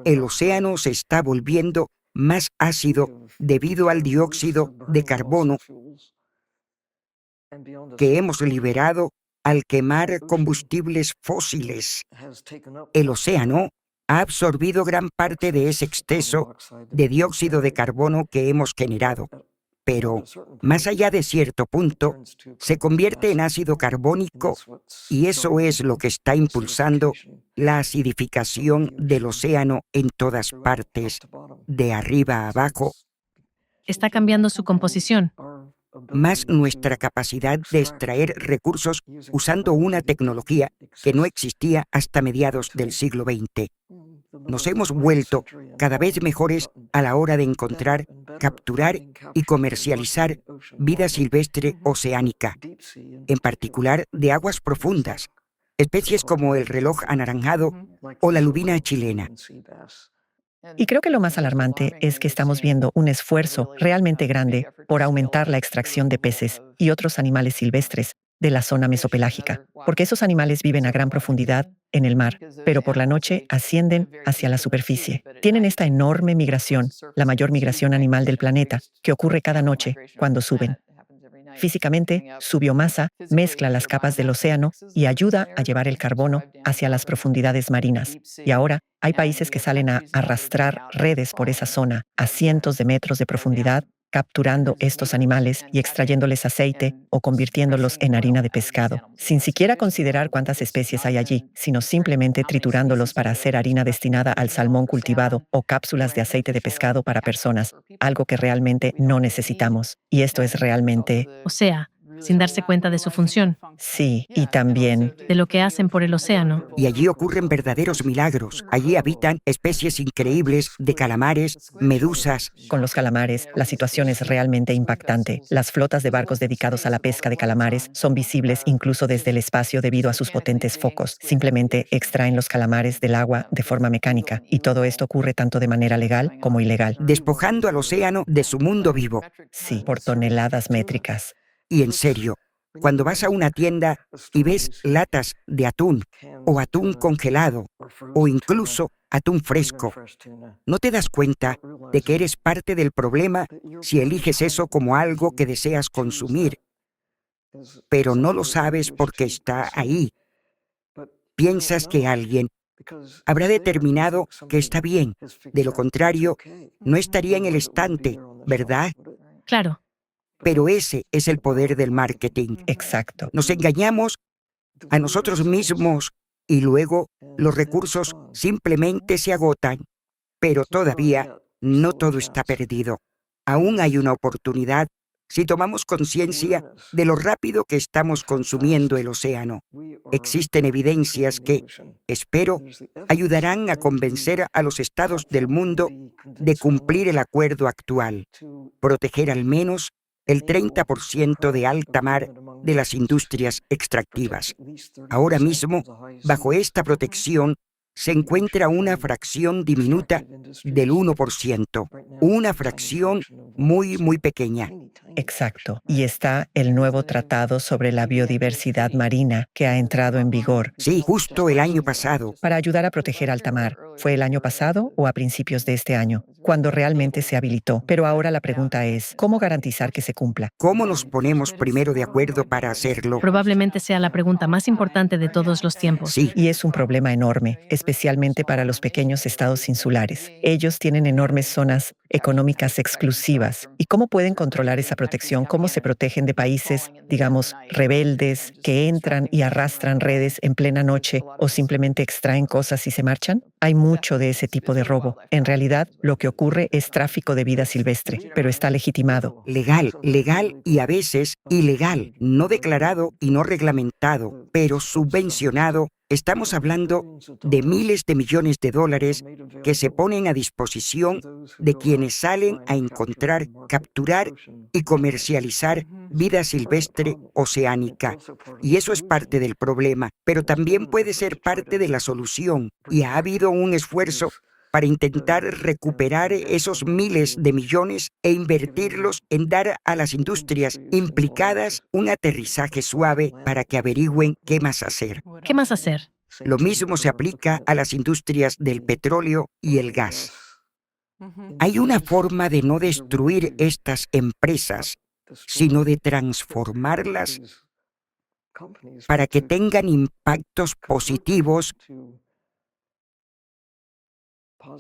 El océano se está volviendo más ácido debido al dióxido de carbono que hemos liberado al quemar combustibles fósiles. El océano ha absorbido gran parte de ese exceso de dióxido de carbono que hemos generado, pero más allá de cierto punto, se convierte en ácido carbónico y eso es lo que está impulsando la acidificación del océano en todas partes, de arriba a abajo, Está cambiando su composición. más nuestra capacidad de extraer recursos usando una tecnología que no existía hasta mediados del siglo XX. Nos hemos vuelto cada vez mejores a la hora de encontrar, capturar y comercializar vida silvestre oceánica, en particular de aguas profundas, especies como el reloj anaranjado o la lubina chilena. Y creo que lo más alarmante es que estamos viendo un esfuerzo realmente grande por aumentar la extracción de peces y otros animales silvestres de la zona mesopelágica, porque esos animales viven a gran profundidad en el mar, pero por la noche ascienden hacia la superficie. Tienen esta enorme migración, la mayor migración animal del planeta, que ocurre cada noche cuando suben. Físicamente, su biomasa mezcla las capas del océano y ayuda a llevar el carbono hacia las profundidades marinas. Y ahora hay países que salen a arrastrar redes por esa zona a cientos de metros de profundidad, capturando estos animales y extrayéndoles aceite o convirtiéndolos en harina de pescado, sin siquiera considerar cuántas especies hay allí, sino simplemente triturándolos para hacer harina destinada al salmón cultivado o cápsulas de aceite de pescado para personas, algo que realmente no necesitamos. Y esto es realmente... O sea, sin darse cuenta de su función, Sí, y también... de lo que hacen por el océano. Y allí ocurren verdaderos milagros. Allí habitan especies increíbles de calamares, medusas. Con los calamares, la situación es realmente impactante. Las flotas de barcos dedicados a la pesca de calamares son visibles incluso desde el espacio debido a sus potentes focos. Simplemente extraen los calamares del agua de forma mecánica. Y todo esto ocurre tanto de manera legal como ilegal. Despojando al océano de su mundo vivo. Sí, por toneladas métricas. Y en serio, cuando vas a una tienda y ves latas de atún o atún congelado o incluso atún fresco, no te das cuenta de que eres parte del problema si eliges eso como algo que deseas consumir, pero no lo sabes porque está ahí. Piensas que alguien habrá determinado que está bien, de lo contrario, no estaría en el estante, ¿verdad? Claro, Pero ese es el poder del marketing. Exacto. Nos engañamos a nosotros mismos y luego los recursos simplemente se agotan. Pero todavía no todo está perdido. Aún hay una oportunidad si tomamos conciencia de lo rápido que estamos consumiendo el océano. Existen evidencias que, espero, ayudarán a convencer a los estados del mundo de cumplir el acuerdo actual, proteger al menos el 30% de alta mar de las industrias extractivas. Ahora mismo, bajo esta protección, se encuentra una fracción diminuta del 1%, una fracción muy, muy pequeña. Exacto. Y está el nuevo tratado sobre la biodiversidad marina que ha entrado en vigor. Sí, justo el año pasado. Para ayudar a proteger alta mar. ¿Fue el año pasado o a principios de este año? Cuando realmente se habilitó. Pero ahora la pregunta es, ¿cómo garantizar que se cumpla? ¿Cómo nos ponemos primero de acuerdo para hacerlo? probablemente sea la pregunta más importante de todos los tiempos. Sí, Y es un problema enorme, especialmente para los pequeños estados insulares. Ellos tienen enormes zonas económicas exclusivas. ¿Y cómo pueden controlar esa protección? ¿Cómo se protegen de países, digamos, rebeldes, que entran y arrastran redes en plena noche o simplemente extraen cosas y se marchan? Hay mucho de ese tipo de robo. En realidad, lo que ocurre es tráfico de vida silvestre, pero está legitimado. legal y a veces ilegal, no declarado y no reglamentado, pero subvencionado. Estamos hablando de miles de millones de dólares que se ponen a disposición de quienes salen a encontrar, capturar y comercializar vida silvestre oceánica. Y eso es parte del problema, pero también puede ser parte de la solución. Y ha habido un esfuerzo para intentar recuperar esos miles de millones e invertirlos en dar a las industrias implicadas un aterrizaje suave para que averigüen qué más hacer. ¿Qué más hacer? Lo mismo se aplica a las industrias del petróleo y el gas. Hay una forma de no destruir estas empresas, sino de transformarlas para que tengan impactos positivos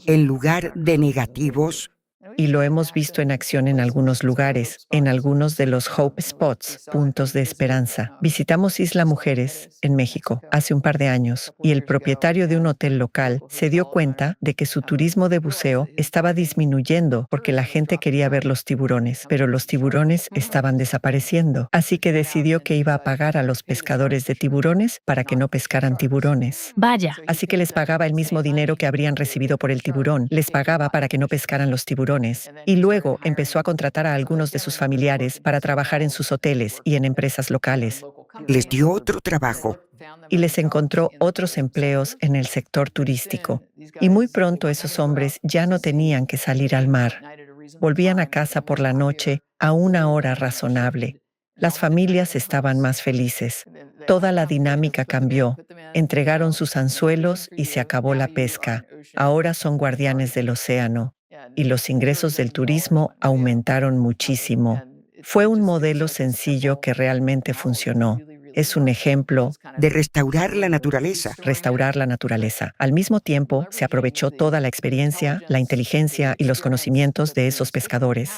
en lugar de negativos. Y lo hemos visto en acción en algunos lugares, en algunos de los Hope Spots, puntos de esperanza. Visitamos Isla Mujeres, en México, hace un par de años, y el propietario de un hotel local se dio cuenta de que su turismo de buceo estaba disminuyendo porque la gente quería ver los tiburones, pero los tiburones estaban desapareciendo. Así que decidió que iba a pagar a los pescadores de tiburones para que no pescaran tiburones. Vaya, Así que les pagaba el mismo dinero que habrían recibido por el tiburón. Les pagaba para que no pescaran los tiburones. Y luego empezó a contratar a algunos de sus familiares para trabajar en sus hoteles y en empresas locales. Les dio otro trabajo. Y les encontró otros empleos en el sector turístico. Y muy pronto esos hombres ya no tenían que salir al mar. Volvían a casa por la noche a una hora razonable. Las familias estaban más felices. Toda la dinámica cambió. Entregaron sus anzuelos y se acabó la pesca. Ahora son guardianes del océano. Y los ingresos del turismo aumentaron muchísimo. Fue un modelo sencillo que realmente funcionó. Es un ejemplo De restaurar la naturaleza. restaurar la naturaleza. Al mismo tiempo, se aprovechó toda la experiencia, la inteligencia y los conocimientos de esos pescadores.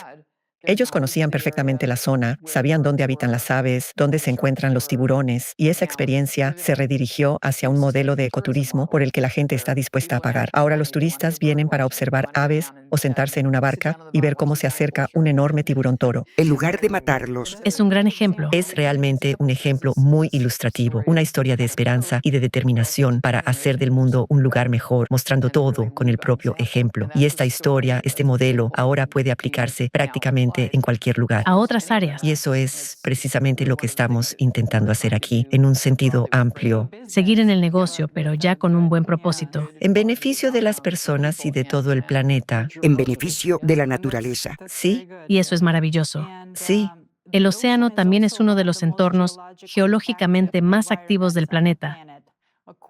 Ellos conocían perfectamente la zona, sabían dónde habitan las aves, dónde se encuentran los tiburones, y esa experiencia se redirigió hacia un modelo de ecoturismo por el que la gente está dispuesta a pagar. Ahora los turistas vienen para observar aves o sentarse en una barca y ver cómo se acerca un enorme tiburón toro. En lugar de matarlos, es un gran ejemplo. Es realmente un ejemplo muy ilustrativo, una historia de esperanza y de determinación para hacer del mundo un lugar mejor, mostrando todo con el propio ejemplo. Y esta historia, este modelo, ahora puede aplicarse prácticamente en cualquier lugar. A otras áreas. Y eso es precisamente lo que estamos intentando hacer aquí, en un sentido amplio, Seguir en el negocio, pero ya con un buen propósito. en beneficio de las personas y de todo el planeta. en beneficio de la naturaleza. Sí, Y eso es maravilloso. sí. El océano también es uno de los entornos geológicamente más activos del planeta.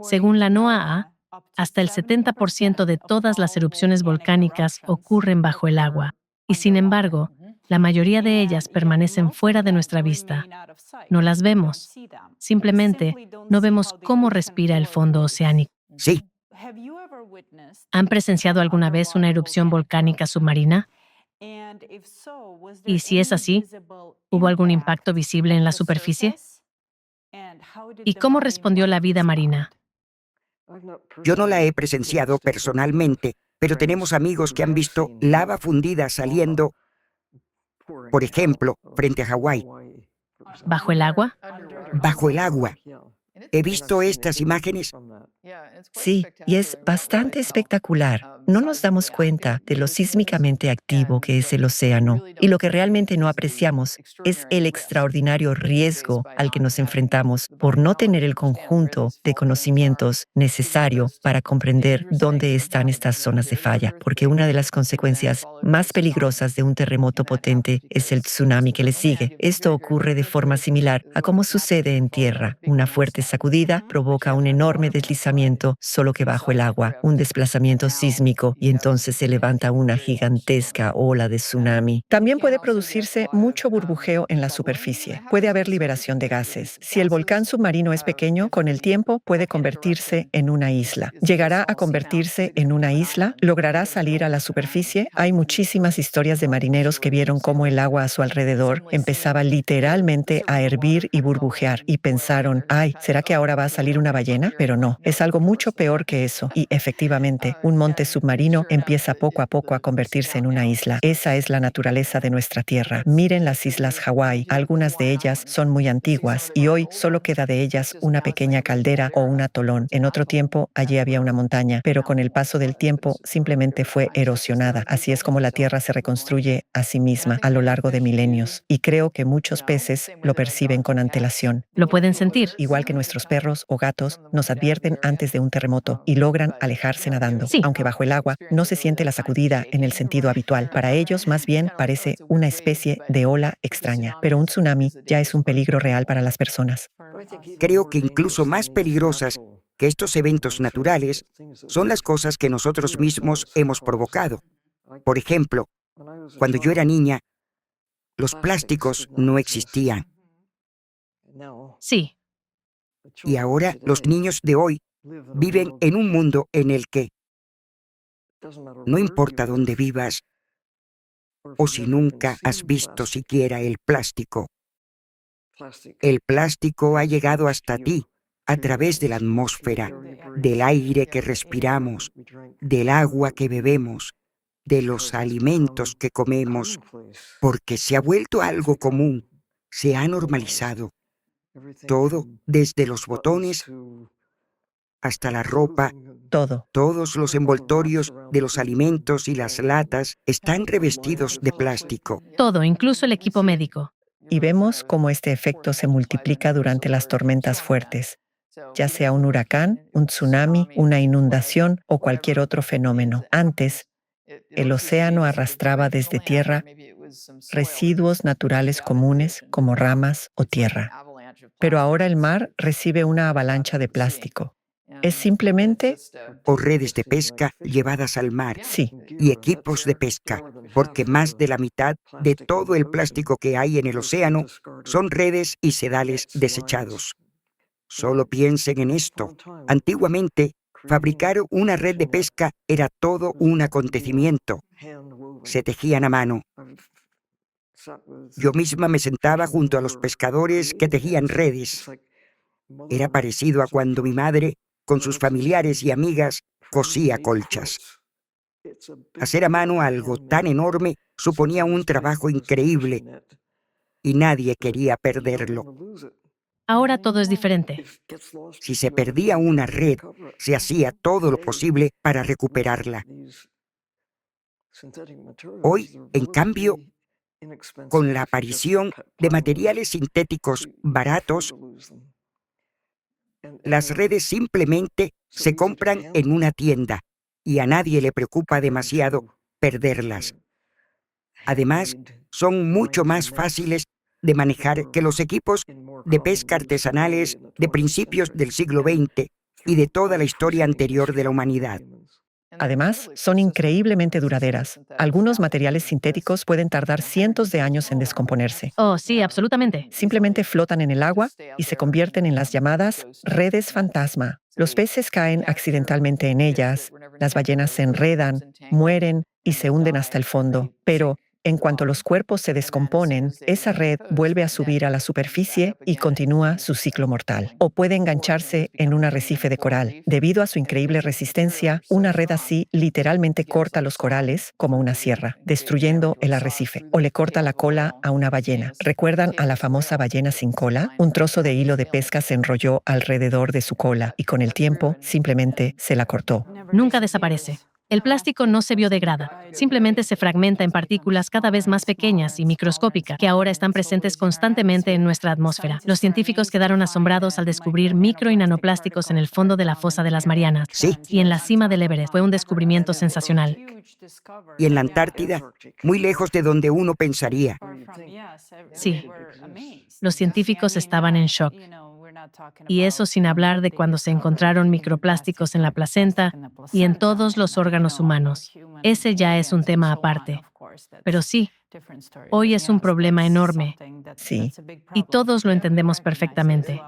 Según la NOAA, hasta el 70% de todas las erupciones volcánicas ocurren bajo el agua. Y sin embargo, la mayoría de ellas permanecen fuera de nuestra vista. No las vemos. Simplemente no vemos cómo respira el fondo oceánico. Sí, ¿Han presenciado alguna vez una erupción volcánica submarina? Y si es así, ¿hubo algún impacto visible en la superficie? ¿Y cómo respondió la vida marina? yo no la he presenciado personalmente, pero tenemos amigos que han visto lava fundida saliendo, por ejemplo, frente a Hawái, ¿Bajo el agua? bajo el agua. He visto estas imágenes. Sí, y es bastante espectacular. No nos damos cuenta de lo sísmicamente activo que es el océano, y lo que realmente no apreciamos es el extraordinario riesgo al que nos enfrentamos por no tener el conjunto de conocimientos necesario para comprender dónde están estas zonas de falla, porque una de las consecuencias más peligrosas de un terremoto potente es el tsunami que le sigue. Esto ocurre de forma similar a cómo sucede en tierra. Una fuerte sacudida provoca un enorme deslizamiento, solo que bajo el agua, un desplazamiento sísmico, y entonces se levanta una gigantesca ola de tsunami. También puede producirse mucho burbujeo en la superficie. Puede haber liberación de gases. Si el volcán submarino es pequeño, con el tiempo puede convertirse en una isla. Llegará a convertirse en una isla, logrará salir a la superficie. Hay muchísimas historias de marineros que vieron cómo el agua a su alrededor empezaba literalmente a hervir y burbujear, y pensaron, ay, ¿será que ahora va a salir una ballena? Pero no, es algo mucho peor que eso. Y efectivamente, un monte submarino empieza poco a poco a convertirse en una isla. Esa es la naturaleza de nuestra tierra. Miren las islas Hawái. Algunas de ellas son muy antiguas y hoy solo queda de ellas una pequeña caldera o un atolón. En otro tiempo, allí había una montaña, pero con el paso del tiempo simplemente fue erosionada. Así es como la tierra se reconstruye a sí misma a lo largo de milenios. Y creo que muchos peces lo perciben con antelación. ¿Lo pueden sentir? Igual que nuestros perros o gatos nos advierten antes de un terremoto y logran alejarse nadando. Sí. Aunque bajo el agua no se siente la sacudida en el sentido habitual. Para ellos más bien parece una especie de ola extraña. Pero un tsunami ya es un peligro real para las personas. Creo que incluso más peligrosas que estos eventos naturales son las cosas que nosotros mismos hemos provocado. Por ejemplo, cuando yo era niña, los plásticos no existían. Sí, Y ahora los niños de hoy viven en un mundo en el que, no importa dónde vivas o si nunca has visto siquiera el plástico ha llegado hasta ti a través de la atmósfera, del aire que respiramos, del agua que bebemos, de los alimentos que comemos, porque se ha vuelto algo común, se ha normalizado. Todo, desde los botones hasta la ropa, Todo. todos los envoltorios de los alimentos y las latas están revestidos de plástico. todo, incluso el equipo médico. Y vemos cómo este efecto se multiplica durante las tormentas fuertes, ya sea un huracán, un tsunami, una inundación o cualquier otro fenómeno. Antes, el océano arrastraba desde tierra residuos naturales comunes como ramas o tierra. Pero ahora el mar recibe una avalancha de plástico. Es simplemente, O redes de pesca llevadas al mar. sí, Y equipos de pesca, porque más de la mitad de todo el plástico que hay en el océano son redes y sedales desechados. Solo piensen en esto. Antiguamente, fabricar una red de pesca era todo un acontecimiento. Se tejían a mano. Yo misma me sentaba junto a los pescadores que tejían redes. Era parecido a cuando mi madre, con sus familiares y amigas, cosía colchas. Hacer a mano algo tan enorme suponía un trabajo increíble y nadie quería perderlo. Ahora todo es diferente. Si se perdía una red, se hacía todo lo posible para recuperarla. Hoy, en cambio, con la aparición de materiales sintéticos baratos, las redes simplemente se compran en una tienda y a nadie le preocupa demasiado perderlas. Además, son mucho más fáciles de manejar que los equipos de pesca artesanales de principios del siglo XX y de toda la historia anterior de la humanidad. además, son increíblemente duraderas. Algunos materiales sintéticos pueden tardar cientos de años en descomponerse. Oh, sí, absolutamente. Simplemente flotan en el agua y se convierten en las llamadas redes fantasma. Los peces caen accidentalmente en ellas, las ballenas se enredan, mueren y se hunden hasta el fondo. Pero, en cuanto los cuerpos se descomponen, esa red vuelve a subir a la superficie y continúa su ciclo mortal. O puede engancharse en un arrecife de coral. Debido a su increíble resistencia, una red así literalmente corta los corales como una sierra, destruyendo el arrecife. O le corta la cola a una ballena. ¿Recuerdan a la famosa ballena sin cola? Un trozo de hilo de pesca se enrolló alrededor de su cola y con el tiempo simplemente se la cortó. Nunca desaparece. El plástico no se biodegrada, simplemente se fragmenta en partículas cada vez más pequeñas y microscópicas que ahora están presentes constantemente en nuestra atmósfera. Los científicos quedaron asombrados al descubrir micro y nanoplásticos en el fondo de la fosa de las Marianas. Sí. Y en la cima del Everest fue un descubrimiento sensacional. Y en la Antártida, muy lejos de donde uno pensaría. Sí. Los científicos estaban en shock. Y eso sin hablar de cuando se encontraron microplásticos en la placenta y en todos los órganos humanos. Ese ya es un tema aparte. Pero sí, hoy es un problema enorme. Sí. Y todos lo entendemos perfectamente.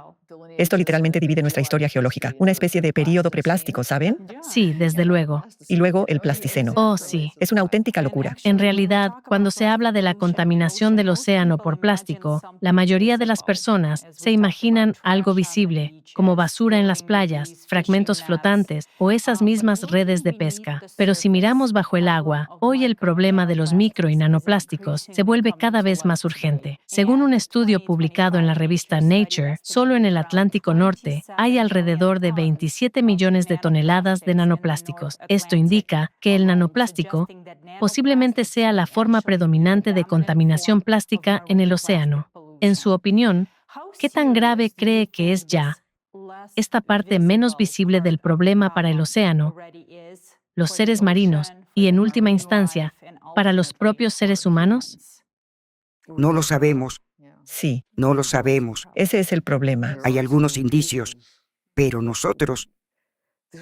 Esto literalmente divide nuestra historia geológica, una especie de período preplástico, ¿saben? Sí, desde luego. Y luego el Plasticeno. Oh, sí. Es una auténtica locura. En realidad, cuando se habla de la contaminación del océano por plástico, la mayoría de las personas se imaginan algo visible, como basura en las playas, fragmentos flotantes o esas mismas redes de pesca. Pero si miramos bajo el agua, hoy el problema de los micro y nanoplásticos se vuelve cada vez más urgente. Según un estudio publicado en la revista Nature, solo en el Atlántico Norte hay alrededor de 27 millones de toneladas de nanoplásticos. Esto indica que el nanoplástico posiblemente sea la forma predominante de contaminación plástica en el océano. En su opinión, ¿qué tan grave cree que es ya esta parte menos visible del problema para el océano, los seres marinos y, en última instancia, para los propios seres humanos? No lo sabemos, Sí, no lo sabemos. ese es el problema. Hay algunos indicios, pero nosotros,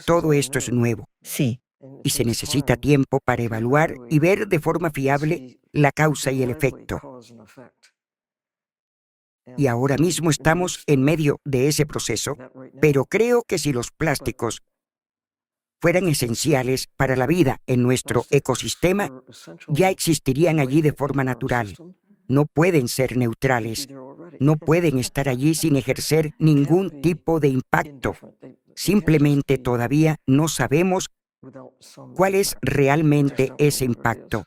todo esto es nuevo. Sí. y se necesita tiempo para evaluar y ver de forma fiable la causa y el efecto. Y ahora mismo estamos en medio de ese proceso, pero creo que si los plásticos fueran esenciales para la vida en nuestro ecosistema, ya existirían allí de forma natural. No pueden ser neutrales, no pueden estar allí sin ejercer ningún tipo de impacto. Simplemente todavía no sabemos cuál es realmente ese impacto.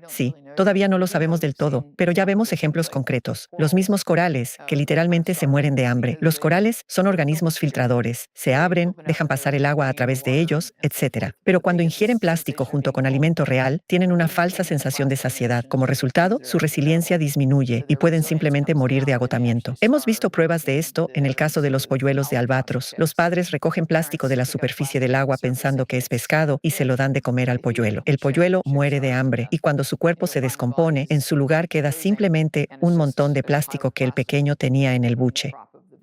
Sí, todavía no lo sabemos del todo, pero ya vemos ejemplos concretos. Los mismos corales, que literalmente se mueren de hambre. Los corales son organismos filtradores. Se abren, dejan pasar el agua a través de ellos, etc. Pero cuando ingieren plástico junto con alimento real, tienen una falsa sensación de saciedad. Como resultado, su resiliencia disminuye y pueden simplemente morir de agotamiento. Hemos visto pruebas de esto en el caso de los polluelos de albatros. Los padres recogen plástico de la superficie del agua pensando que es pescado y se lo dan de comer al polluelo. El polluelo muere de hambre y cuando su cuerpo se descompone, en su lugar queda simplemente un montón de plástico que el pequeño tenía en el buche.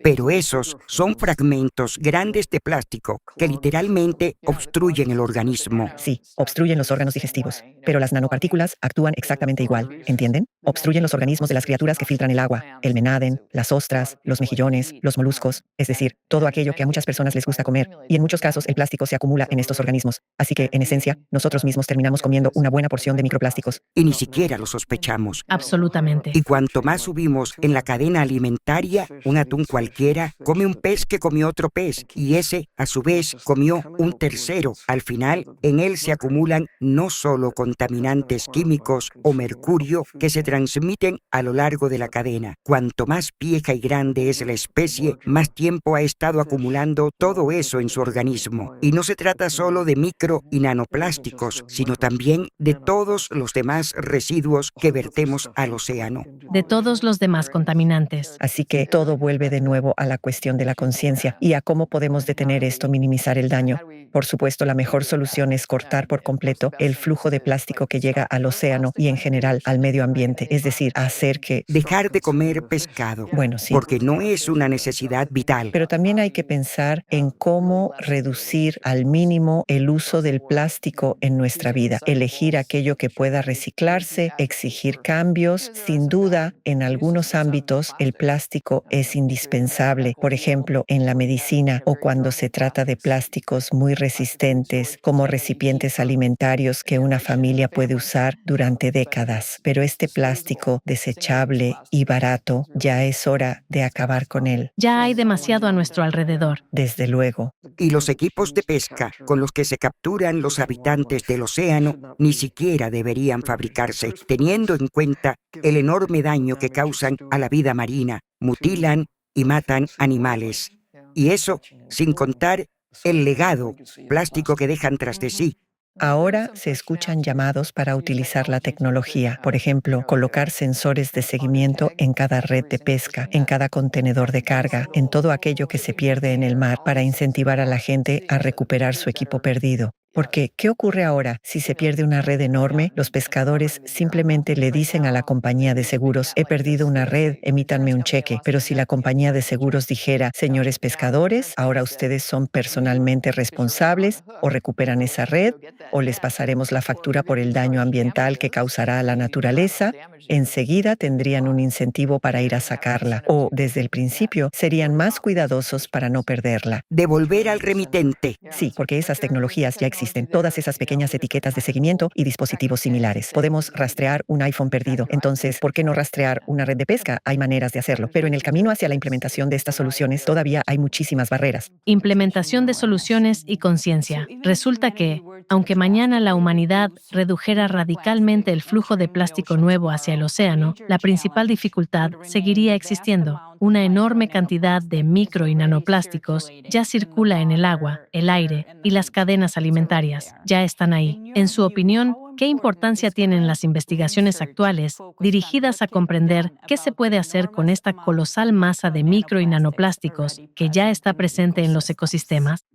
Pero esos son fragmentos grandes de plástico que literalmente obstruyen el organismo. Sí, obstruyen los órganos digestivos, pero las nanopartículas actúan exactamente igual, ¿entienden? Obstruyen los organismos de las criaturas que filtran el agua, el menaden, las ostras, los mejillones, los moluscos, es decir, todo aquello que a muchas personas les gusta comer, y en muchos casos el plástico se acumula en estos organismos. Así que, en esencia, nosotros mismos terminamos comiendo una buena porción de microplásticos. Y ni siquiera lo sospechamos. Absolutamente. Y cuanto más subimos en la cadena alimentaria, un atún cualquiera come un pez que comió otro pez, y ese, a su vez, comió un tercero. Al final, en él se acumulan no solo contaminantes químicos o mercurio que se transmiten a lo largo de la cadena. Cuanto más vieja y grande es la especie, más tiempo ha estado acumulando todo eso en su organismo. Y no se trata solo de micro y nanoplásticos, sino también de todos los demás residuos que vertemos al océano. De todos los demás contaminantes. Así que todo vuelve de nuevo a la cuestión de la conciencia y a cómo podemos detener esto, minimizar el daño. Por supuesto, la mejor solución es cortar por completo el flujo de plástico que llega al océano y en general al medio ambiente, es decir, hacer que... Dejar de comer pescado. Bueno, sí. Porque no es una necesidad vital. Pero también hay que pensar en cómo reducir al mínimo el uso del plástico en nuestra vida. Elegir aquello que pueda reciclarse, exigir cambios. Sin duda, en algunos ámbitos el plástico es indispensable. Por ejemplo, en la medicina o cuando se trata de plásticos muy resistentes como recipientes alimentarios que una familia puede usar durante décadas. Pero este plástico desechable y barato, ya es hora de acabar con él. Ya hay demasiado a nuestro alrededor. Desde luego. Y los equipos de pesca con los que se capturan los habitantes del océano ni siquiera deberían fabricarse, teniendo en cuenta el enorme daño que causan a la vida marina, mutilan y matan animales. Y eso sin contar el legado plástico que dejan tras de sí. Ahora se escuchan llamados para utilizar la tecnología, por ejemplo, colocar sensores de seguimiento en cada red de pesca, en cada contenedor de carga, en todo aquello que se pierde en el mar, para incentivar a la gente a recuperar su equipo perdido. Porque, ¿qué ocurre ahora? Si se pierde una red enorme, los pescadores simplemente le dicen a la compañía de seguros, he perdido una red, emítanme un cheque. Pero si la compañía de seguros dijera, señores pescadores, ahora ustedes son personalmente responsables, o recuperan esa red, o les pasaremos la factura por el daño ambiental que causará a la naturaleza, enseguida tendrían un incentivo para ir a sacarla. O, desde el principio, serían más cuidadosos para no perderla. Devolver al remitente. Sí, porque esas tecnologías ya existen. Todas esas pequeñas etiquetas de seguimiento y dispositivos similares. Podemos rastrear un iPhone perdido. Entonces, ¿por qué no rastrear una red de pesca? Hay maneras de hacerlo. Pero en el camino hacia la implementación de estas soluciones todavía hay muchísimas barreras. Implementación de soluciones y conciencia. Resulta que, aunque mañana la humanidad redujera radicalmente el flujo de plástico nuevo hacia el océano, la principal dificultad seguiría existiendo. Una enorme cantidad de micro y nanoplásticos ya circula en el agua, el aire y las cadenas alimentarias. Ya están ahí. En su opinión, ¿qué importancia tienen las investigaciones actuales dirigidas a comprender qué se puede hacer con esta colosal masa de micro y nanoplásticos que ya está presente en los ecosistemas?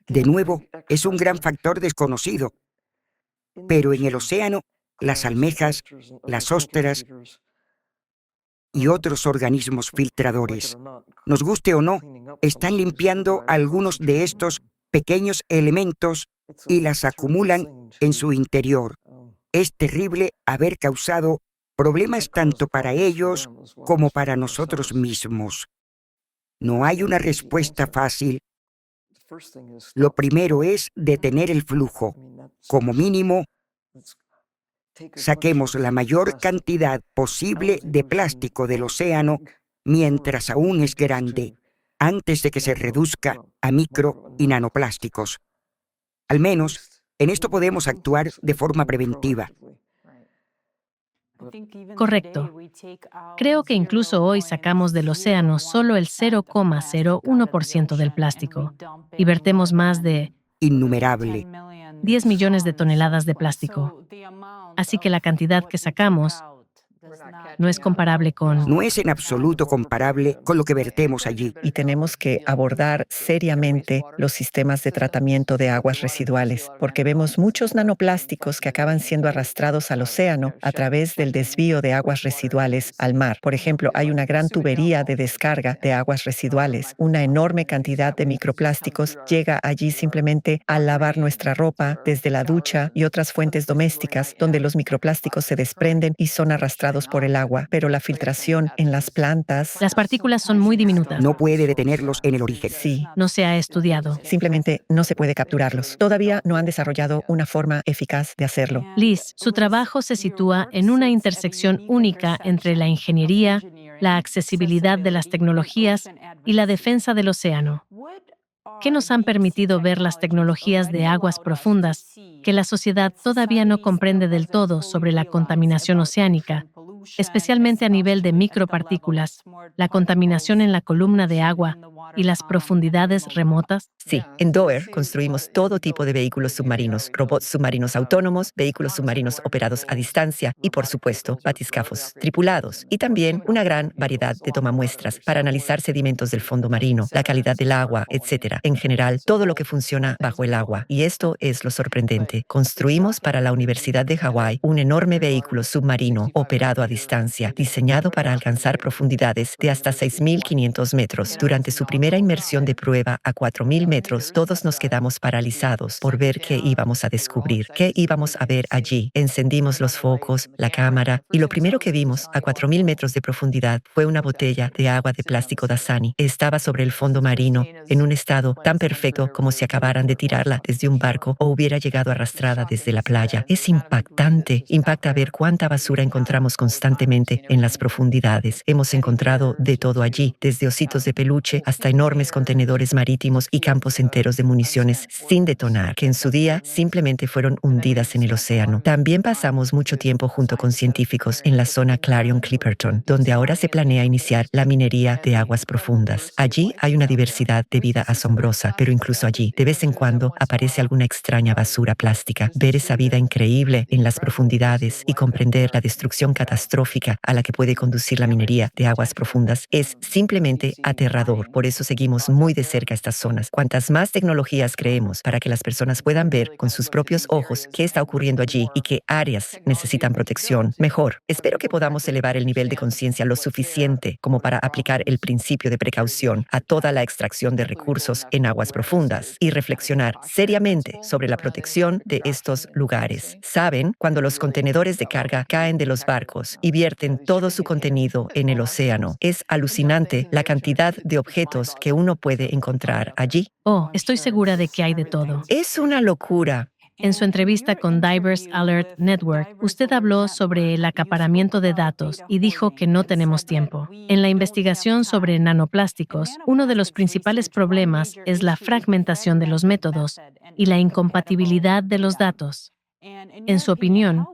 De nuevo, es un gran factor desconocido. Pero en el océano, las almejas, las ostras y otros organismos filtradores, nos guste o no, están limpiando algunos de estos pequeños elementos y las acumulan en su interior. Es terrible haber causado problemas tanto para ellos como para nosotros mismos. No hay una respuesta fácil. Lo primero es detener el flujo. Como mínimo, saquemos la mayor cantidad posible de plástico del océano mientras aún es grande, antes de que se reduzca a micro y nanoplásticos. Al menos, en esto podemos actuar de forma preventiva. Correcto. Creo que incluso hoy sacamos del océano solo el 0,01% del plástico y vertemos más de Innumerable. 10 millones de toneladas de plástico. Así que la cantidad que sacamos no es comparable con... No es en absoluto comparable con lo que vertemos allí. Y tenemos que abordar seriamente los sistemas de tratamiento de aguas residuales, porque vemos muchos nanoplásticos que acaban siendo arrastrados al océano a través del desvío de aguas residuales al mar. Por ejemplo, hay una gran tubería de descarga de aguas residuales. Una enorme cantidad de microplásticos llega allí simplemente al lavar nuestra ropa, desde la ducha y otras fuentes domésticas, donde los microplásticos se desprenden y son arrastrados por el agua, pero la filtración en las plantas... Las partículas son muy diminutas. No puede detenerlos en el origen. Sí, No se ha estudiado. simplemente no se puede capturarlos. Todavía no han desarrollado una forma eficaz de hacerlo. Liz, su trabajo se sitúa en una intersección única entre la ingeniería, la accesibilidad de las tecnologías y la defensa del océano. ¿Qué nos han permitido ver las tecnologías de aguas profundas que la sociedad todavía no comprende del todo sobre la contaminación oceánica, especialmente a nivel de micropartículas, la contaminación en la columna de agua y las profundidades remotas? Sí, en Doer construimos todo tipo de vehículos submarinos, robots submarinos autónomos, vehículos submarinos operados a distancia y, por supuesto, batiscafos tripulados. Y también una gran variedad de tomamuestras para analizar sedimentos del fondo marino, la calidad del agua, etc. En general, todo lo que funciona bajo el agua. Y esto es lo sorprendente. Construimos para la Universidad de Hawái un enorme vehículo submarino operado a distancia, diseñado para alcanzar profundidades de hasta 6.500 metros. Durante su primera inmersión de prueba a 4.000 metros, todos nos quedamos paralizados por ver qué íbamos a descubrir, qué íbamos a ver allí. Encendimos los focos, la cámara, y lo primero que vimos a 4.000 metros de profundidad fue una botella de agua de plástico Dasani. Estaba sobre el fondo marino, en un estado tan perfecto como si acabaran de tirarla desde un barco o hubiera llegado arrastrada desde la playa. Es impactante. Impacta ver cuánta basura encontramos constantemente en las profundidades. Hemos encontrado de todo allí, desde ositos de peluche hasta enormes contenedores marítimos y campos enteros de municiones sin detonar, que en su día simplemente fueron hundidas en el océano. También pasamos mucho tiempo junto con científicos en la zona Clarion-Clipperton, donde ahora se planea iniciar la minería de aguas profundas. Allí hay una diversidad de vida asombrosa, pero incluso allí, de vez en cuando, aparece alguna extraña basura plástica. Ver esa vida increíble en las profundidades y comprender la destrucción catastrófica a la que puede conducir la minería de aguas profundas es simplemente aterrador. Por eso seguimos muy de cerca estas zonas. Cuantas más tecnologías creemos para que las personas puedan ver con sus propios ojos qué está ocurriendo allí y qué áreas necesitan protección, mejor. Espero que podamos elevar el nivel de conciencia lo suficiente como para aplicar el principio de precaución a toda la extracción de recursos en aguas profundas y reflexionar seriamente sobre la protección de estos lugares. Saben, cuando los contenedores de carga caen de los barcos y vierten todo su contenido en el océano, es alucinante la cantidad de objetos que uno puede encontrar allí. Oh, estoy segura de que hay de todo. Es una locura. En su entrevista con Divers Alert Network, usted habló sobre el acaparamiento de datos y dijo que no tenemos tiempo. En la investigación sobre nanoplásticos, uno de los principales problemas es la fragmentación de los métodos y la incompatibilidad de los datos. En su opinión,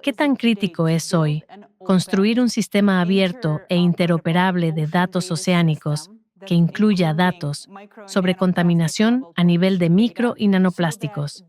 ¿qué tan crítico es hoy construir un sistema abierto e interoperable de datos oceánicos que incluya datos sobre contaminación a nivel de micro y nanoplásticos,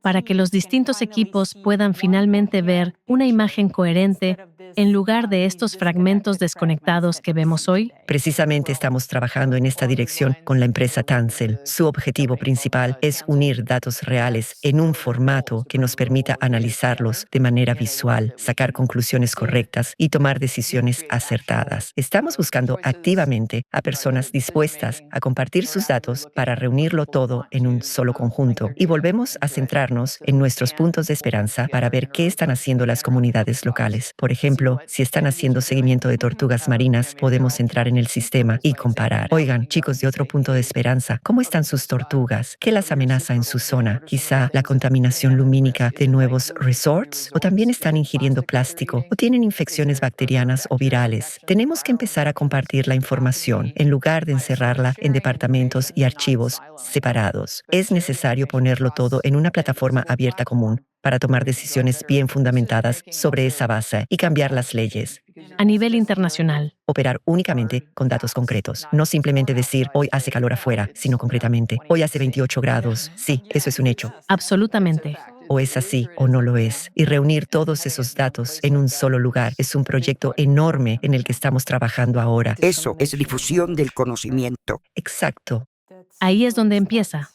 para que los distintos equipos puedan finalmente ver una imagen coherente en lugar de estos fragmentos desconectados que vemos hoy? Precisamente estamos trabajando en esta dirección con la empresa Tansel. Su objetivo principal es unir datos reales en un formato que nos permita analizarlos de manera visual, sacar conclusiones correctas y tomar decisiones acertadas. Estamos buscando activamente a personas dispuestas a compartir sus datos para reunirlo todo en un solo conjunto. Y volvemos a centrarnos en nuestros puntos de esperanza para ver qué están haciendo las comunidades locales. Por ejemplo, si están haciendo seguimiento de tortugas marinas, podemos entrar en el sistema y comparar. Oigan, chicos de otro punto de esperanza, ¿cómo están sus tortugas? ¿Qué las amenaza en su zona? ¿Quizá la contaminación lumínica de nuevos resorts? ¿O también están ingiriendo plástico? ¿O tienen infecciones bacterianas o virales? Tenemos que empezar a compartir la información en lugar de encerrarla en departamentos y archivos separados. Es necesario ponerlo todo en una plataforma abierta común para tomar decisiones bien fundamentadas sobre esa base y cambiar las leyes. A nivel internacional, Operar únicamente con datos concretos. No simplemente decir, hoy hace calor afuera, sino concretamente, hoy hace 28 grados. Sí, eso es un hecho. absolutamente. O es así o no lo es. Y reunir todos esos datos en un solo lugar es un proyecto enorme en el que estamos trabajando ahora. Eso es difusión del conocimiento. Exacto. Ahí es donde empieza.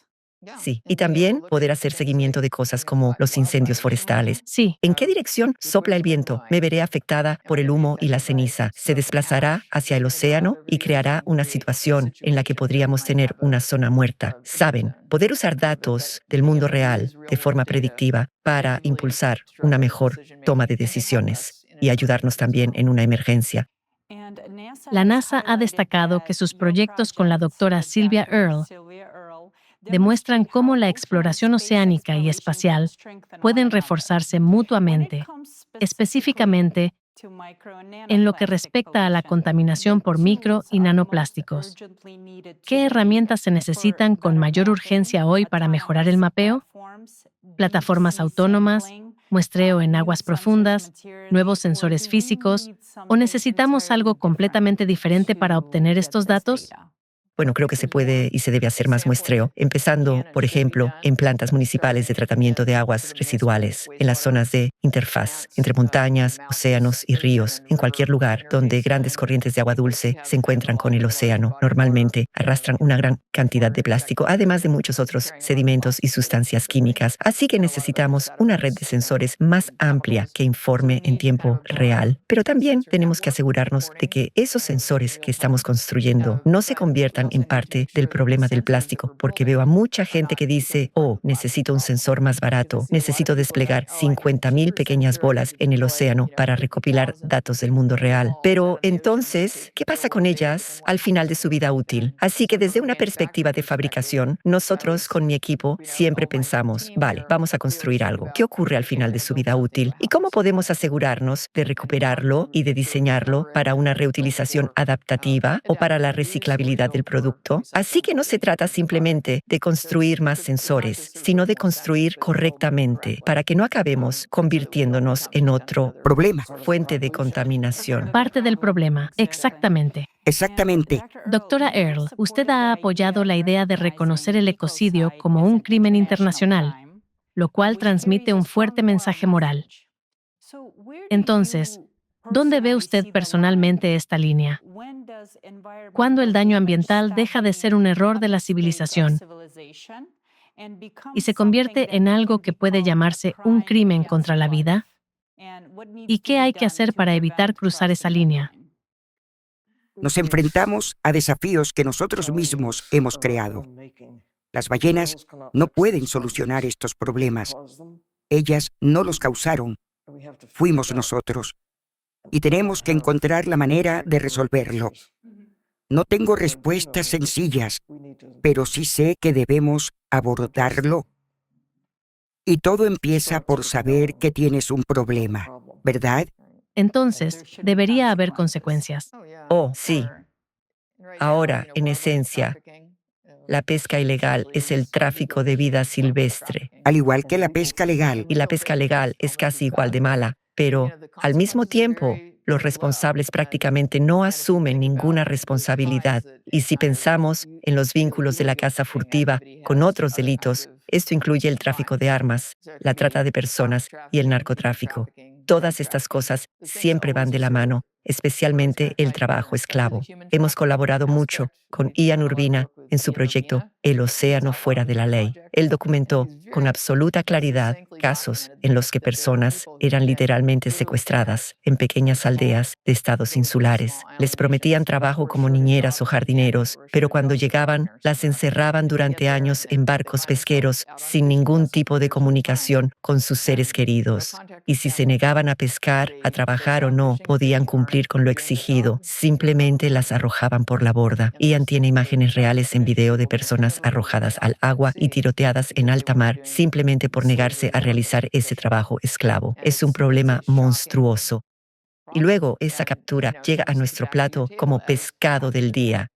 Sí, y también poder hacer seguimiento de cosas como los incendios forestales. Sí, ¿En qué dirección sopla el viento? Me veré afectada por el humo y la ceniza. Se desplazará hacia el océano y creará una situación en la que podríamos tener una zona muerta. Saben, poder usar datos del mundo real de forma predictiva para impulsar una mejor toma de decisiones y ayudarnos también en una emergencia. la NASA ha destacado que sus proyectos con la doctora Sylvia Earle demuestran cómo la exploración oceánica y espacial pueden reforzarse mutuamente, específicamente en lo que respecta a la contaminación por micro y nanoplásticos. ¿Qué herramientas se necesitan con mayor urgencia hoy para mejorar el mapeo? ¿Plataformas autónomas, muestreo en aguas profundas, nuevos sensores físicos, o necesitamos algo completamente diferente para obtener estos datos? Bueno, creo que se puede y se debe hacer más muestreo, empezando, por ejemplo, en plantas municipales de tratamiento de aguas residuales, en las zonas de interfaz entre montañas, océanos y ríos, en cualquier lugar donde grandes corrientes de agua dulce se encuentran con el océano. Normalmente arrastran una gran cantidad de plástico, además de muchos otros sedimentos y sustancias químicas. Así que necesitamos una red de sensores más amplia que informe en tiempo real. Pero también tenemos que asegurarnos de que esos sensores que estamos construyendo no se conviertan en parte del problema del plástico, porque veo a mucha gente que dice, oh, necesito un sensor más barato, necesito desplegar 50,000 pequeñas bolas en el océano para recopilar datos del mundo real. Pero entonces, ¿qué pasa con ellas al final de su vida útil? Así que desde una perspectiva de fabricación, nosotros con mi equipo siempre pensamos, vale, vamos a construir algo. ¿Qué ocurre al final de su vida útil? ¿Y cómo podemos asegurarnos de recuperarlo y de diseñarlo para una reutilización adaptativa o para la reciclabilidad del producto? Así que no se trata simplemente de construir más sensores, sino de construir correctamente para que no acabemos convirtiéndonos en otro Problema. fuente de contaminación. Parte del problema, exactamente. Exactamente. Doctora Earle, usted ha apoyado la idea de reconocer el ecocidio como un crimen internacional, lo cual transmite un fuerte mensaje moral. Entonces, ¿dónde ve usted personalmente esta línea? ¿Cuándo el daño ambiental deja de ser un error de la civilización y se convierte en algo que puede llamarse un crimen contra la vida? ¿Y qué hay que hacer para evitar cruzar esa línea? Nos enfrentamos a desafíos que nosotros mismos hemos creado. Las ballenas no pueden solucionar estos problemas. Ellas no los causaron. Fuimos nosotros. Y tenemos que encontrar la manera de resolverlo. No tengo respuestas sencillas, pero sí sé que debemos abordarlo. Y todo empieza por saber que tienes un problema, ¿verdad? Entonces, debería haber consecuencias. Oh, sí. Ahora, en esencia, la pesca ilegal es el tráfico de vida silvestre. Al igual que la pesca legal. Y la pesca legal es casi igual de mala, pero al mismo tiempo, los responsables prácticamente no asumen ninguna responsabilidad. Y si pensamos en los vínculos de la caza furtiva con otros delitos, esto incluye el tráfico de armas, la trata de personas y el narcotráfico. Todas estas cosas siempre van de la mano, especialmente el trabajo esclavo. Hemos colaborado mucho con Ian Urbina en su proyecto El océano fuera de la ley. Él documentó con absoluta claridad casos en los que personas eran literalmente secuestradas en pequeñas aldeas de estados insulares. Les prometían trabajo como niñeras o jardineros, pero cuando llegaban, las encerraban durante años en barcos pesqueros sin ningún tipo de comunicación con sus seres queridos. Y si se negaban a pescar, a trabajar o no podían cumplir con lo exigido, simplemente las arrojaban por la borda. Ian tiene imágenes reales en video de personas arrojadas al agua y tiroteadas en alta mar simplemente por negarse a realizar ese trabajo esclavo. Es un problema monstruoso. Y luego esa captura llega a nuestro plato como pescado del día.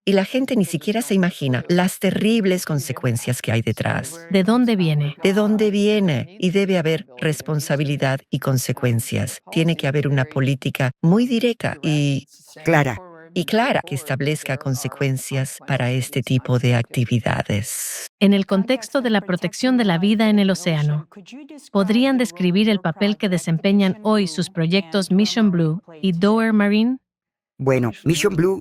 Y la gente ni siquiera se imagina las terribles consecuencias que hay detrás. ¿De dónde viene? ¿De dónde viene? Y debe haber responsabilidad y consecuencias. Tiene que haber una política muy directa y Clara, clara que establezca consecuencias para este tipo de actividades. En el contexto de la protección de la vida en el océano, ¿podrían describir el papel que desempeñan hoy sus proyectos Mission Blue y Doer Marine? bueno, Mission Blue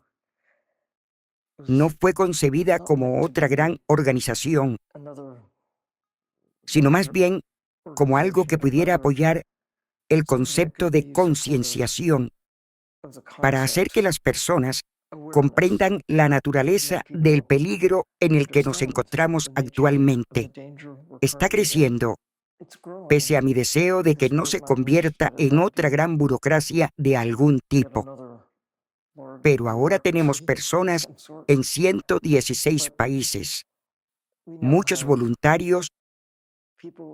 no fue concebida como otra gran organización, sino más bien como algo que pudiera apoyar el concepto de concienciación para hacer que las personas comprendan la naturaleza del peligro en el que nos encontramos actualmente. Está creciendo, pese a mi deseo de que no se convierta en otra gran burocracia de algún tipo. Pero ahora tenemos personas en 116 países, muchos voluntarios,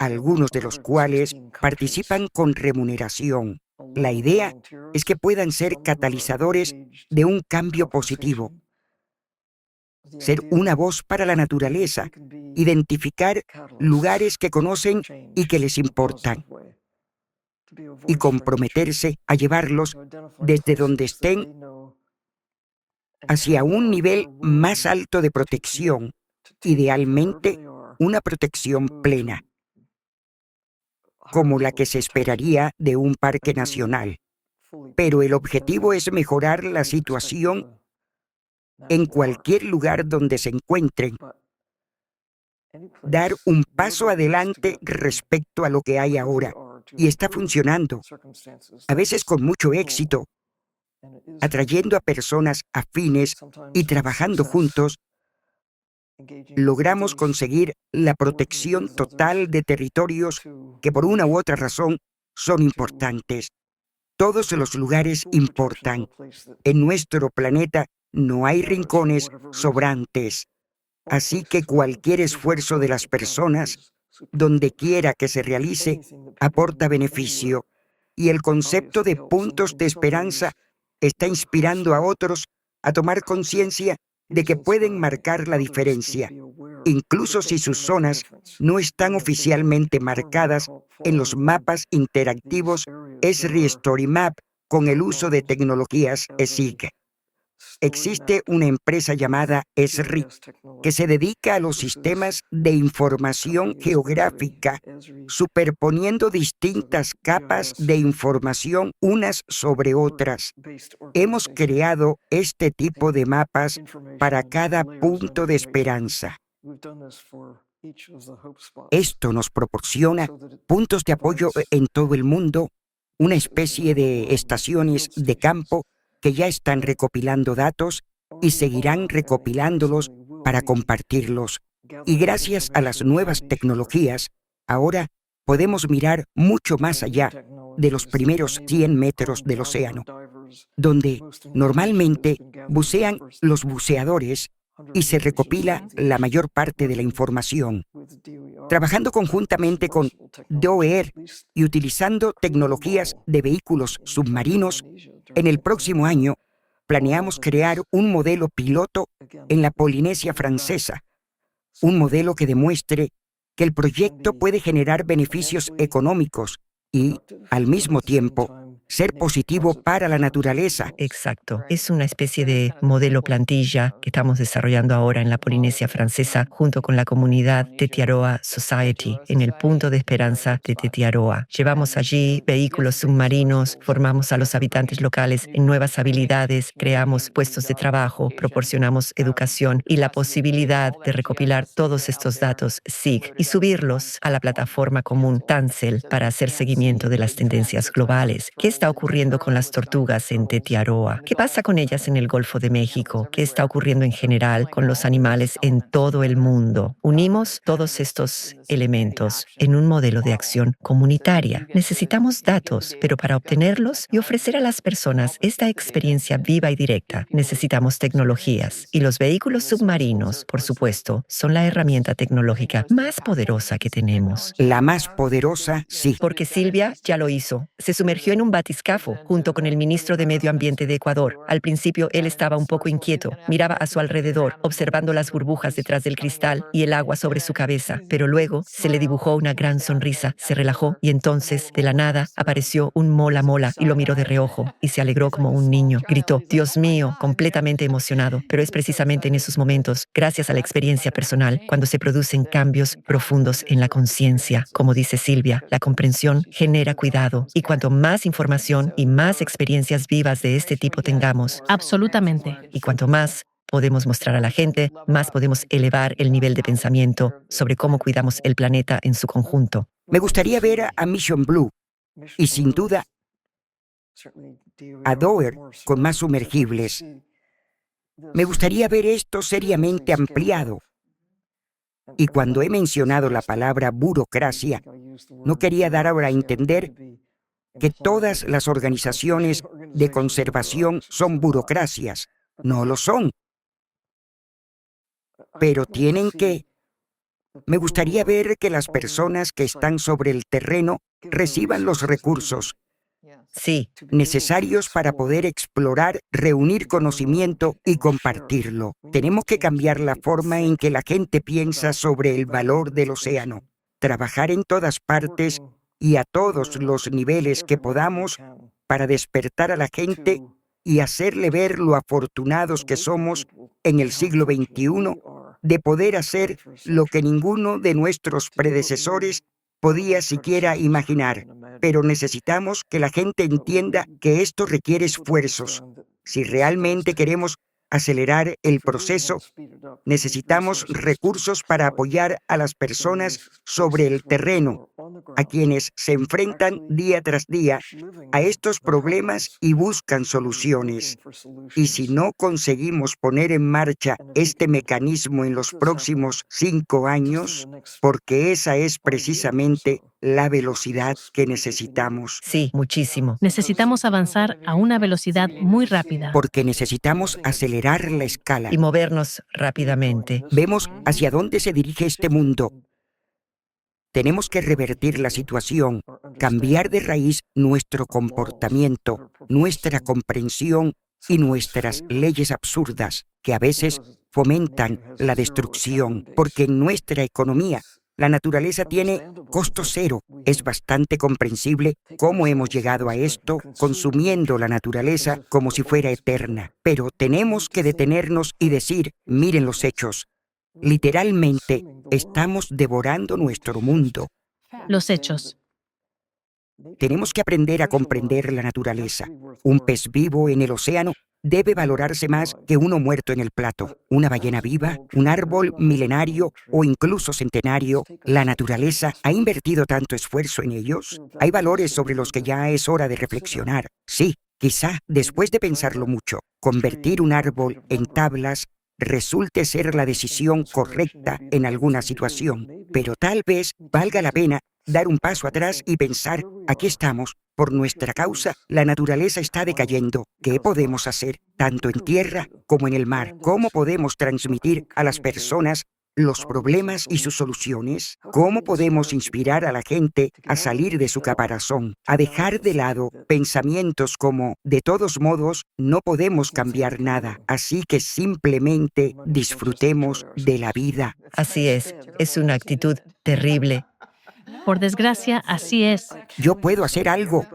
algunos de los cuales participan con remuneración. La idea es que puedan ser catalizadores de un cambio positivo, ser una voz para la naturaleza, identificar lugares que conocen y que les importan, y comprometerse a llevarlos desde donde estén hacia un nivel más alto de protección, idealmente una protección plena, como la que se esperaría de un parque nacional. Pero el objetivo es mejorar la situación en cualquier lugar donde se encuentren, dar un paso adelante respecto a lo que hay ahora, y está funcionando, a veces con mucho éxito, atrayendo a personas afines y trabajando juntos. Logramos conseguir la protección total de territorios que por una u otra razón son importantes. Todos los lugares importan. En nuestro planeta no hay rincones sobrantes. Así que cualquier esfuerzo de las personas, donde quiera que se realice, aporta beneficio. Y el concepto de puntos de esperanza está inspirando a otros a tomar conciencia de que pueden marcar la diferencia, incluso si sus zonas no están oficialmente marcadas en los mapas interactivos Esri Story Map con el uso de tecnologías ESIG. Existe una empresa llamada Esri que se dedica a los sistemas de información geográfica, superponiendo distintas capas de información unas sobre otras. Hemos creado este tipo de mapas para cada punto de esperanza. Esto nos proporciona puntos de apoyo en todo el mundo, una especie de estaciones de campo que ya están recopilando datos y seguirán recopilándolos para compartirlos. Y gracias a las nuevas tecnologías, ahora podemos mirar mucho más allá de los primeros 100 metros del océano, donde normalmente bucean los buceadores y se recopila la mayor parte de la información. Trabajando conjuntamente con DOER y utilizando tecnologías de vehículos submarinos, en el próximo año planeamos crear un modelo piloto en la Polinesia Francesa, un modelo que demuestre que el proyecto puede generar beneficios económicos y, al mismo tiempo, ser positivo para la naturaleza. Exacto. Es una especie de modelo plantilla que estamos desarrollando ahora en la Polinesia Francesa junto con la comunidad Tetiaroa Society en el punto de esperanza de Tetiaroa. Llevamos allí vehículos submarinos, formamos a los habitantes locales en nuevas habilidades, creamos puestos de trabajo, proporcionamos educación y la posibilidad de recopilar todos estos datos SIG y subirlos a la plataforma común Tansel para hacer seguimiento de las tendencias globales. ¿Qué está ocurriendo con las tortugas en Tetiaroa? ¿Qué pasa con ellas en el Golfo de México? ¿Qué está ocurriendo en general con los animales en todo el mundo? Unimos todos estos elementos en un modelo de acción comunitaria. Necesitamos datos, pero para obtenerlos y ofrecer a las personas esta experiencia viva y directa, necesitamos tecnologías. Y los vehículos submarinos, por supuesto, son la herramienta tecnológica más poderosa que tenemos. La más poderosa, sí. Porque Silvia ya lo hizo. Se sumergió en un batiscafo junto con el ministro de Medio Ambiente de Ecuador. Al principio él estaba un poco inquieto. Miraba a su alrededor, observando las burbujas detrás del cristal y el agua sobre su cabeza. Pero luego se le dibujó una gran sonrisa, se relajó y entonces, de la nada, apareció un mola mola y lo miró de reojo y se alegró como un niño. Gritó, «Dios mío», completamente emocionado. Pero es precisamente en esos momentos, gracias a la experiencia personal, cuando se producen cambios profundos en la conciencia. Como dice Silvia, la comprensión genera cuidado y cuanto más información y más experiencias vivas de este tipo tengamos, Absolutamente. y cuanto más podemos mostrar a la gente, más podemos elevar el nivel de pensamiento sobre cómo cuidamos el planeta en su conjunto. Me gustaría ver a Mission Blue y sin duda a Doer con más sumergibles. Me gustaría ver esto seriamente ampliado. Y cuando he mencionado la palabra burocracia, no quería dar ahora a entender que todas las organizaciones de conservación son burocracias. No lo son. Pero tienen que... Me gustaría ver que las personas que están sobre el terreno reciban los recursos Sí, necesarios para poder explorar, reunir conocimiento y compartirlo. Tenemos que cambiar la forma en que la gente piensa sobre el valor del océano. Trabajar en todas partes y a todos los niveles que podamos para despertar a la gente y hacerle ver lo afortunados que somos en el siglo XXI de poder hacer lo que ninguno de nuestros predecesores podía siquiera imaginar. Pero necesitamos que la gente entienda que esto requiere esfuerzos. Si realmente queremos acelerar el proceso, necesitamos recursos para apoyar a las personas sobre el terreno, a quienes se enfrentan día tras día a estos problemas y buscan soluciones. Y si no conseguimos poner en marcha este mecanismo en los próximos 5 años, porque esa es precisamente la velocidad que necesitamos. sí, muchísimo. Necesitamos avanzar a una velocidad muy rápida. Porque necesitamos acelerar la escala. Y movernos rápidamente. Vemos hacia dónde se dirige este mundo. Tenemos que revertir la situación, cambiar de raíz nuestro comportamiento, nuestra comprensión y nuestras leyes absurdas, que a veces fomentan la destrucción, porque en nuestra economía la naturaleza tiene costo cero. Es bastante comprensible cómo hemos llegado a esto consumiendo la naturaleza como si fuera eterna. Pero tenemos que detenernos y decir, miren los hechos. Literalmente, estamos devorando nuestro mundo. Los hechos. Tenemos que aprender a comprender la naturaleza. Un pez vivo en el océano debe valorarse más que uno muerto en el plato. Una ballena viva, un árbol milenario o incluso centenario. La naturaleza ha invertido tanto esfuerzo en ellos. Hay valores sobre los que ya es hora de reflexionar. Sí, quizá, después de pensarlo mucho, convertir un árbol en tablas resulte ser la decisión correcta en alguna situación, pero tal vez valga la pena dar un paso atrás y pensar, aquí estamos, por nuestra causa, la naturaleza está decayendo. ¿Qué podemos hacer, tanto en tierra como en el mar? ¿Cómo podemos transmitir a las personas los problemas y sus soluciones? ¿Cómo podemos inspirar a la gente a salir de su caparazón, a dejar de lado pensamientos como, de todos modos, no podemos cambiar nada, así que simplemente disfrutemos de la vida? Así es una actitud terrible. Por desgracia, así es. Yo puedo hacer algo.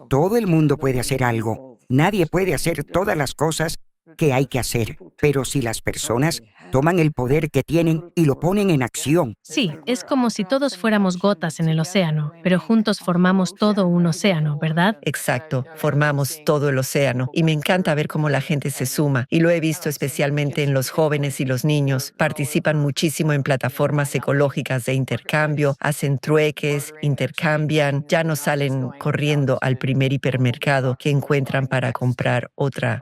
Todo el mundo puede hacer algo. Nadie puede hacer todas las cosas que hay que hacer. Pero si las personas toman el poder que tienen y lo ponen en acción, Sí, es como si todos fuéramos gotas en el océano, pero juntos formamos todo un océano, ¿verdad? Exacto, formamos todo el océano y me encanta ver cómo la gente se suma y lo he visto especialmente en los jóvenes y los niños. Participan muchísimo en plataformas ecológicas de intercambio, hacen trueques, intercambian, ya no salen corriendo al primer hipermercado que encuentran para comprar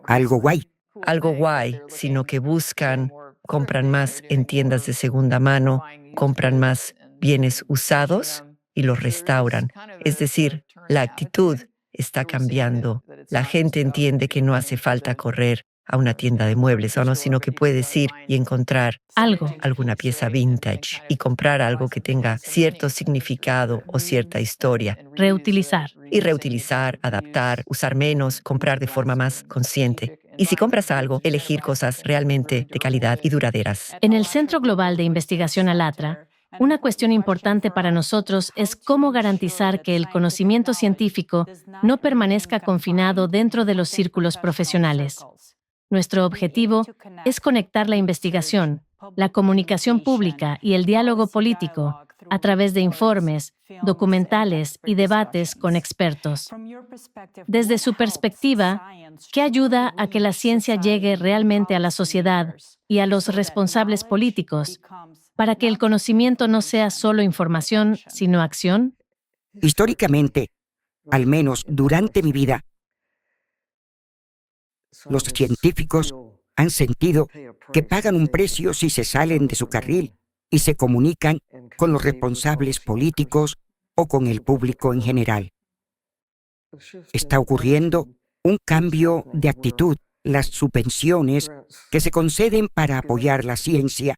algo guay, sino que buscan, compran más en tiendas de segunda mano, compran más bienes usados y los restauran. Es decir, la actitud está cambiando. La gente entiende que no hace falta correr a una tienda de muebles, o no, sino que puedes ir y encontrar alguna pieza vintage y comprar algo que tenga cierto significado o cierta historia. Reutilizar. Y reutilizar, adaptar, usar menos, comprar de forma más consciente. Y si compras algo, elegir cosas realmente de calidad y duraderas. En el Centro Global de Investigación ALLATRA, una cuestión importante para nosotros es cómo garantizar que el conocimiento científico no permanezca confinado dentro de los círculos profesionales. Nuestro objetivo es conectar la investigación, la comunicación pública y el diálogo político a través de informes, documentales y debates con expertos. Desde su perspectiva, ¿qué ayuda a que la ciencia llegue realmente a la sociedad y a los responsables políticos para que el conocimiento no sea solo información, sino acción? históricamente, al menos durante mi vida, los científicos han sentido que pagan un precio si se salen de su carril y se comunican con los responsables políticos o con el público en general. Está ocurriendo un cambio de actitud. Las subvenciones que se conceden para apoyar la ciencia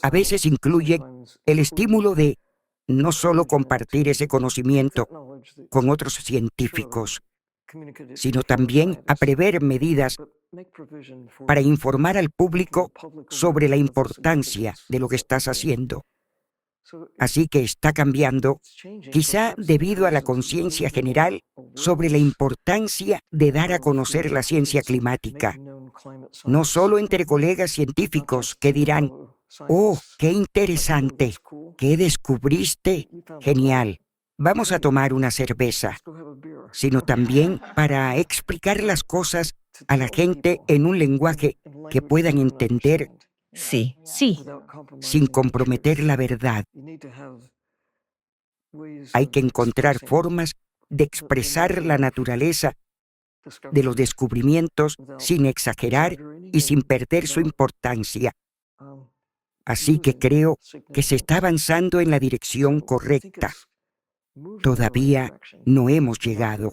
a veces incluyen el estímulo de no solo compartir ese conocimiento con otros científicos, sino también a prever medidas para informar al público sobre la importancia de lo que estás haciendo. Así que está cambiando, quizá debido a la conciencia general sobre la importancia de dar a conocer la ciencia climática, no solo entre colegas científicos que dirán: «Oh, qué interesante, ¿qué descubriste? Genial, vamos a tomar una cerveza», sino también para explicar las cosas a la gente en un lenguaje que puedan entender Sí, sin comprometer la verdad. Hay que encontrar formas de expresar la naturaleza de los descubrimientos sin exagerar y sin perder su importancia. Así que creo que se está avanzando en la dirección correcta. Todavía no hemos llegado.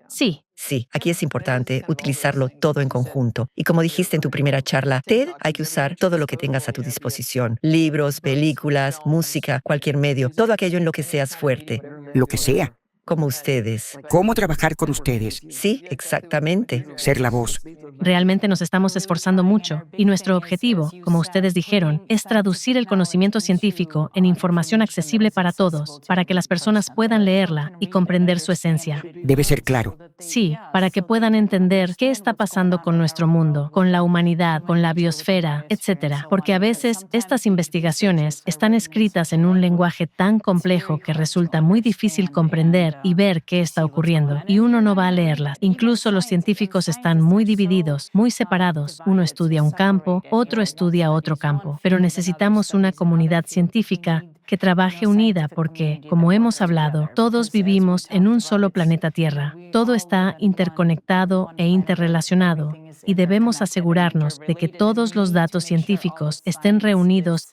Sí, aquí es importante utilizarlo todo en conjunto. Y como dijiste en tu primera charla, TED, hay que usar todo lo que tengas a tu disposición. Libros, películas, música, cualquier medio, todo aquello en lo que seas fuerte. Lo que sea. Como ustedes. ¿Cómo trabajar con ustedes? Sí, exactamente. Ser la voz. Realmente nos estamos esforzando mucho y nuestro objetivo, como ustedes dijeron, es traducir el conocimiento científico en información accesible para todos, para que las personas puedan leerla y comprender su esencia. Debe ser claro. Sí, para que puedan entender qué está pasando con nuestro mundo, con la humanidad, con la biosfera, etc. Porque a veces estas investigaciones están escritas en un lenguaje tan complejo que resulta muy difícil comprender y ver qué está ocurriendo, y uno no va a leerlas. Incluso los científicos están muy divididos, muy separados. Uno estudia un campo, otro estudia otro campo. Pero necesitamos una comunidad científica que trabaje unida porque, como hemos hablado, todos vivimos en un solo planeta Tierra. Todo está interconectado e interrelacionado, y debemos asegurarnos de que todos los datos científicos estén reunidos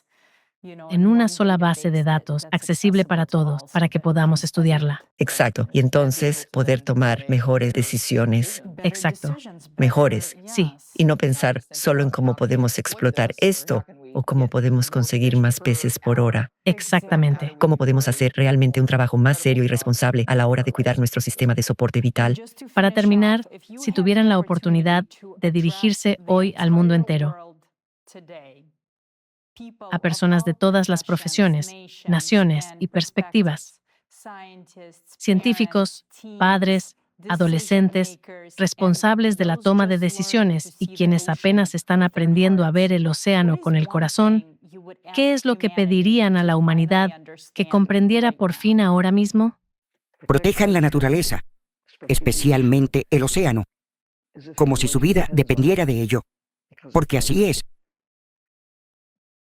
en una sola base de datos accesible para todos, para que podamos estudiarla. Exacto. Y entonces poder tomar mejores decisiones. Exacto. Mejores. Sí. Y no pensar solo en cómo podemos explotar esto o cómo podemos conseguir más peces por hora. Exactamente. Cómo podemos hacer realmente un trabajo más serio y responsable a la hora de cuidar nuestro sistema de soporte vital. Para terminar, si tuvieran la oportunidad de dirigirse hoy al mundo entero, a personas de todas las profesiones, naciones y perspectivas. Científicos, padres, adolescentes, responsables de la toma de decisiones y quienes apenas están aprendiendo a ver el océano con el corazón, ¿qué es lo que pedirían a la humanidad que comprendiera por fin ahora mismo? Protejan la naturaleza, especialmente el océano, como si su vida dependiera de ello. Porque así es.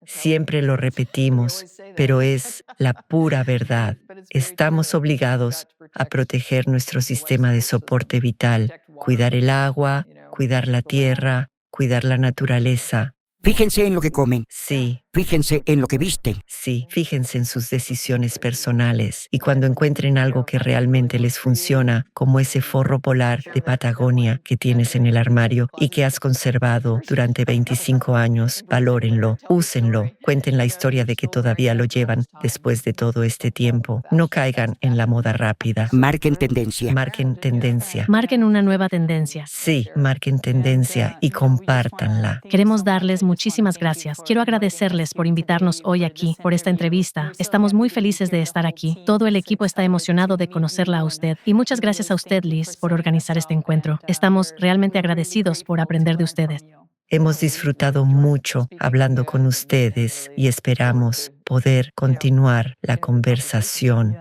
Siempre lo repetimos, pero es la pura verdad. Estamos obligados a proteger nuestro sistema de soporte vital, cuidar el agua, cuidar la tierra, cuidar la naturaleza. Fíjense en lo que comen. Sí. Fíjense en lo que visten. Sí, fíjense en sus decisiones personales y cuando encuentren algo que realmente les funciona, como ese forro polar de Patagonia que tienes en el armario y que has conservado durante 25 años, valórenlo, úsenlo, cuenten la historia de que todavía lo llevan después de todo este tiempo. No caigan en la moda rápida. Marquen tendencia. Marquen tendencia. Marquen una nueva tendencia. Sí, marquen tendencia y compártanla. Queremos darles muchísimas gracias. Quiero agradecerles por invitarnos hoy aquí, por esta entrevista. Estamos muy felices de estar aquí. Todo el equipo está emocionado de conocerla a usted. Y muchas gracias a usted, Liz, por organizar este encuentro. Estamos realmente agradecidos por aprender de ustedes. Hemos disfrutado mucho hablando con ustedes y esperamos poder continuar la conversación.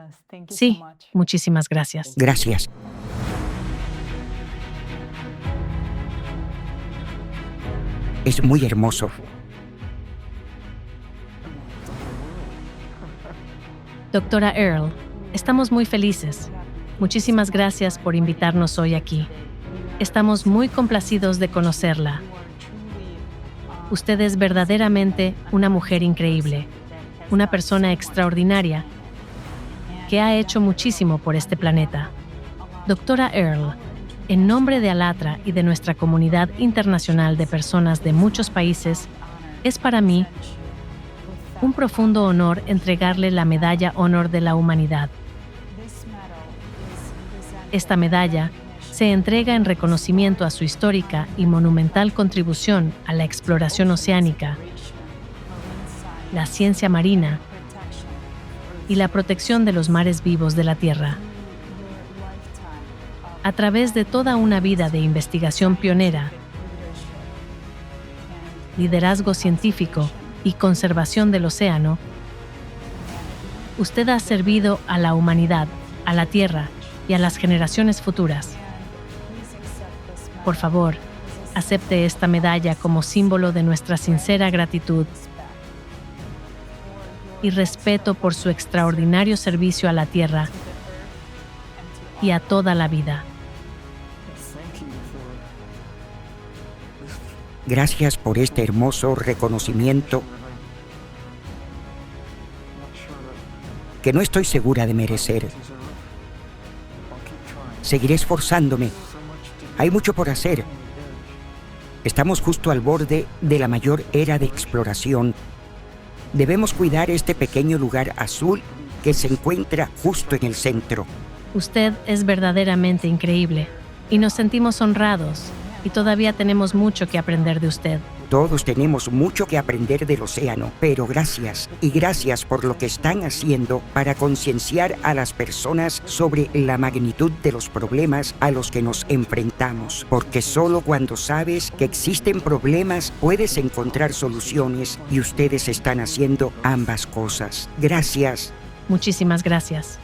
Sí, muchísimas gracias. Gracias. Es muy hermoso. Doctora Earle, estamos muy felices. Muchísimas gracias por invitarnos hoy aquí. Estamos muy complacidos de conocerla. Usted es verdaderamente una mujer increíble, una persona extraordinaria que ha hecho muchísimo por este planeta. Doctora Earle, en nombre de ALLATRA y de nuestra comunidad internacional de personas de muchos países, es para mí un profundo honor entregarle la Medalla Honor de la Humanidad. Esta medalla se entrega en reconocimiento a su histórica y monumental contribución a la exploración oceánica, la ciencia marina y la protección de los mares vivos de la Tierra. A través de toda una vida de investigación pionera, liderazgo científico y conservación del océano, usted ha servido a la humanidad, a la Tierra y a las generaciones futuras. Por favor, acepte esta medalla como símbolo de nuestra sincera gratitud y respeto por su extraordinario servicio a la Tierra y a toda la vida. Gracias por este hermoso reconocimiento que no estoy segura de merecer. Seguiré esforzándome. Hay mucho por hacer. Estamos justo al borde de la mayor era de exploración. Debemos cuidar este pequeño lugar azul que se encuentra justo en el centro. Usted es verdaderamente increíble y nos sentimos honrados y todavía tenemos mucho que aprender de usted. Todos tenemos mucho que aprender del océano, pero gracias y gracias por lo que están haciendo para concienciar a las personas sobre la magnitud de los problemas a los que nos enfrentamos, porque solo cuando sabes que existen problemas puedes encontrar soluciones y ustedes están haciendo ambas cosas. Gracias. Muchísimas gracias.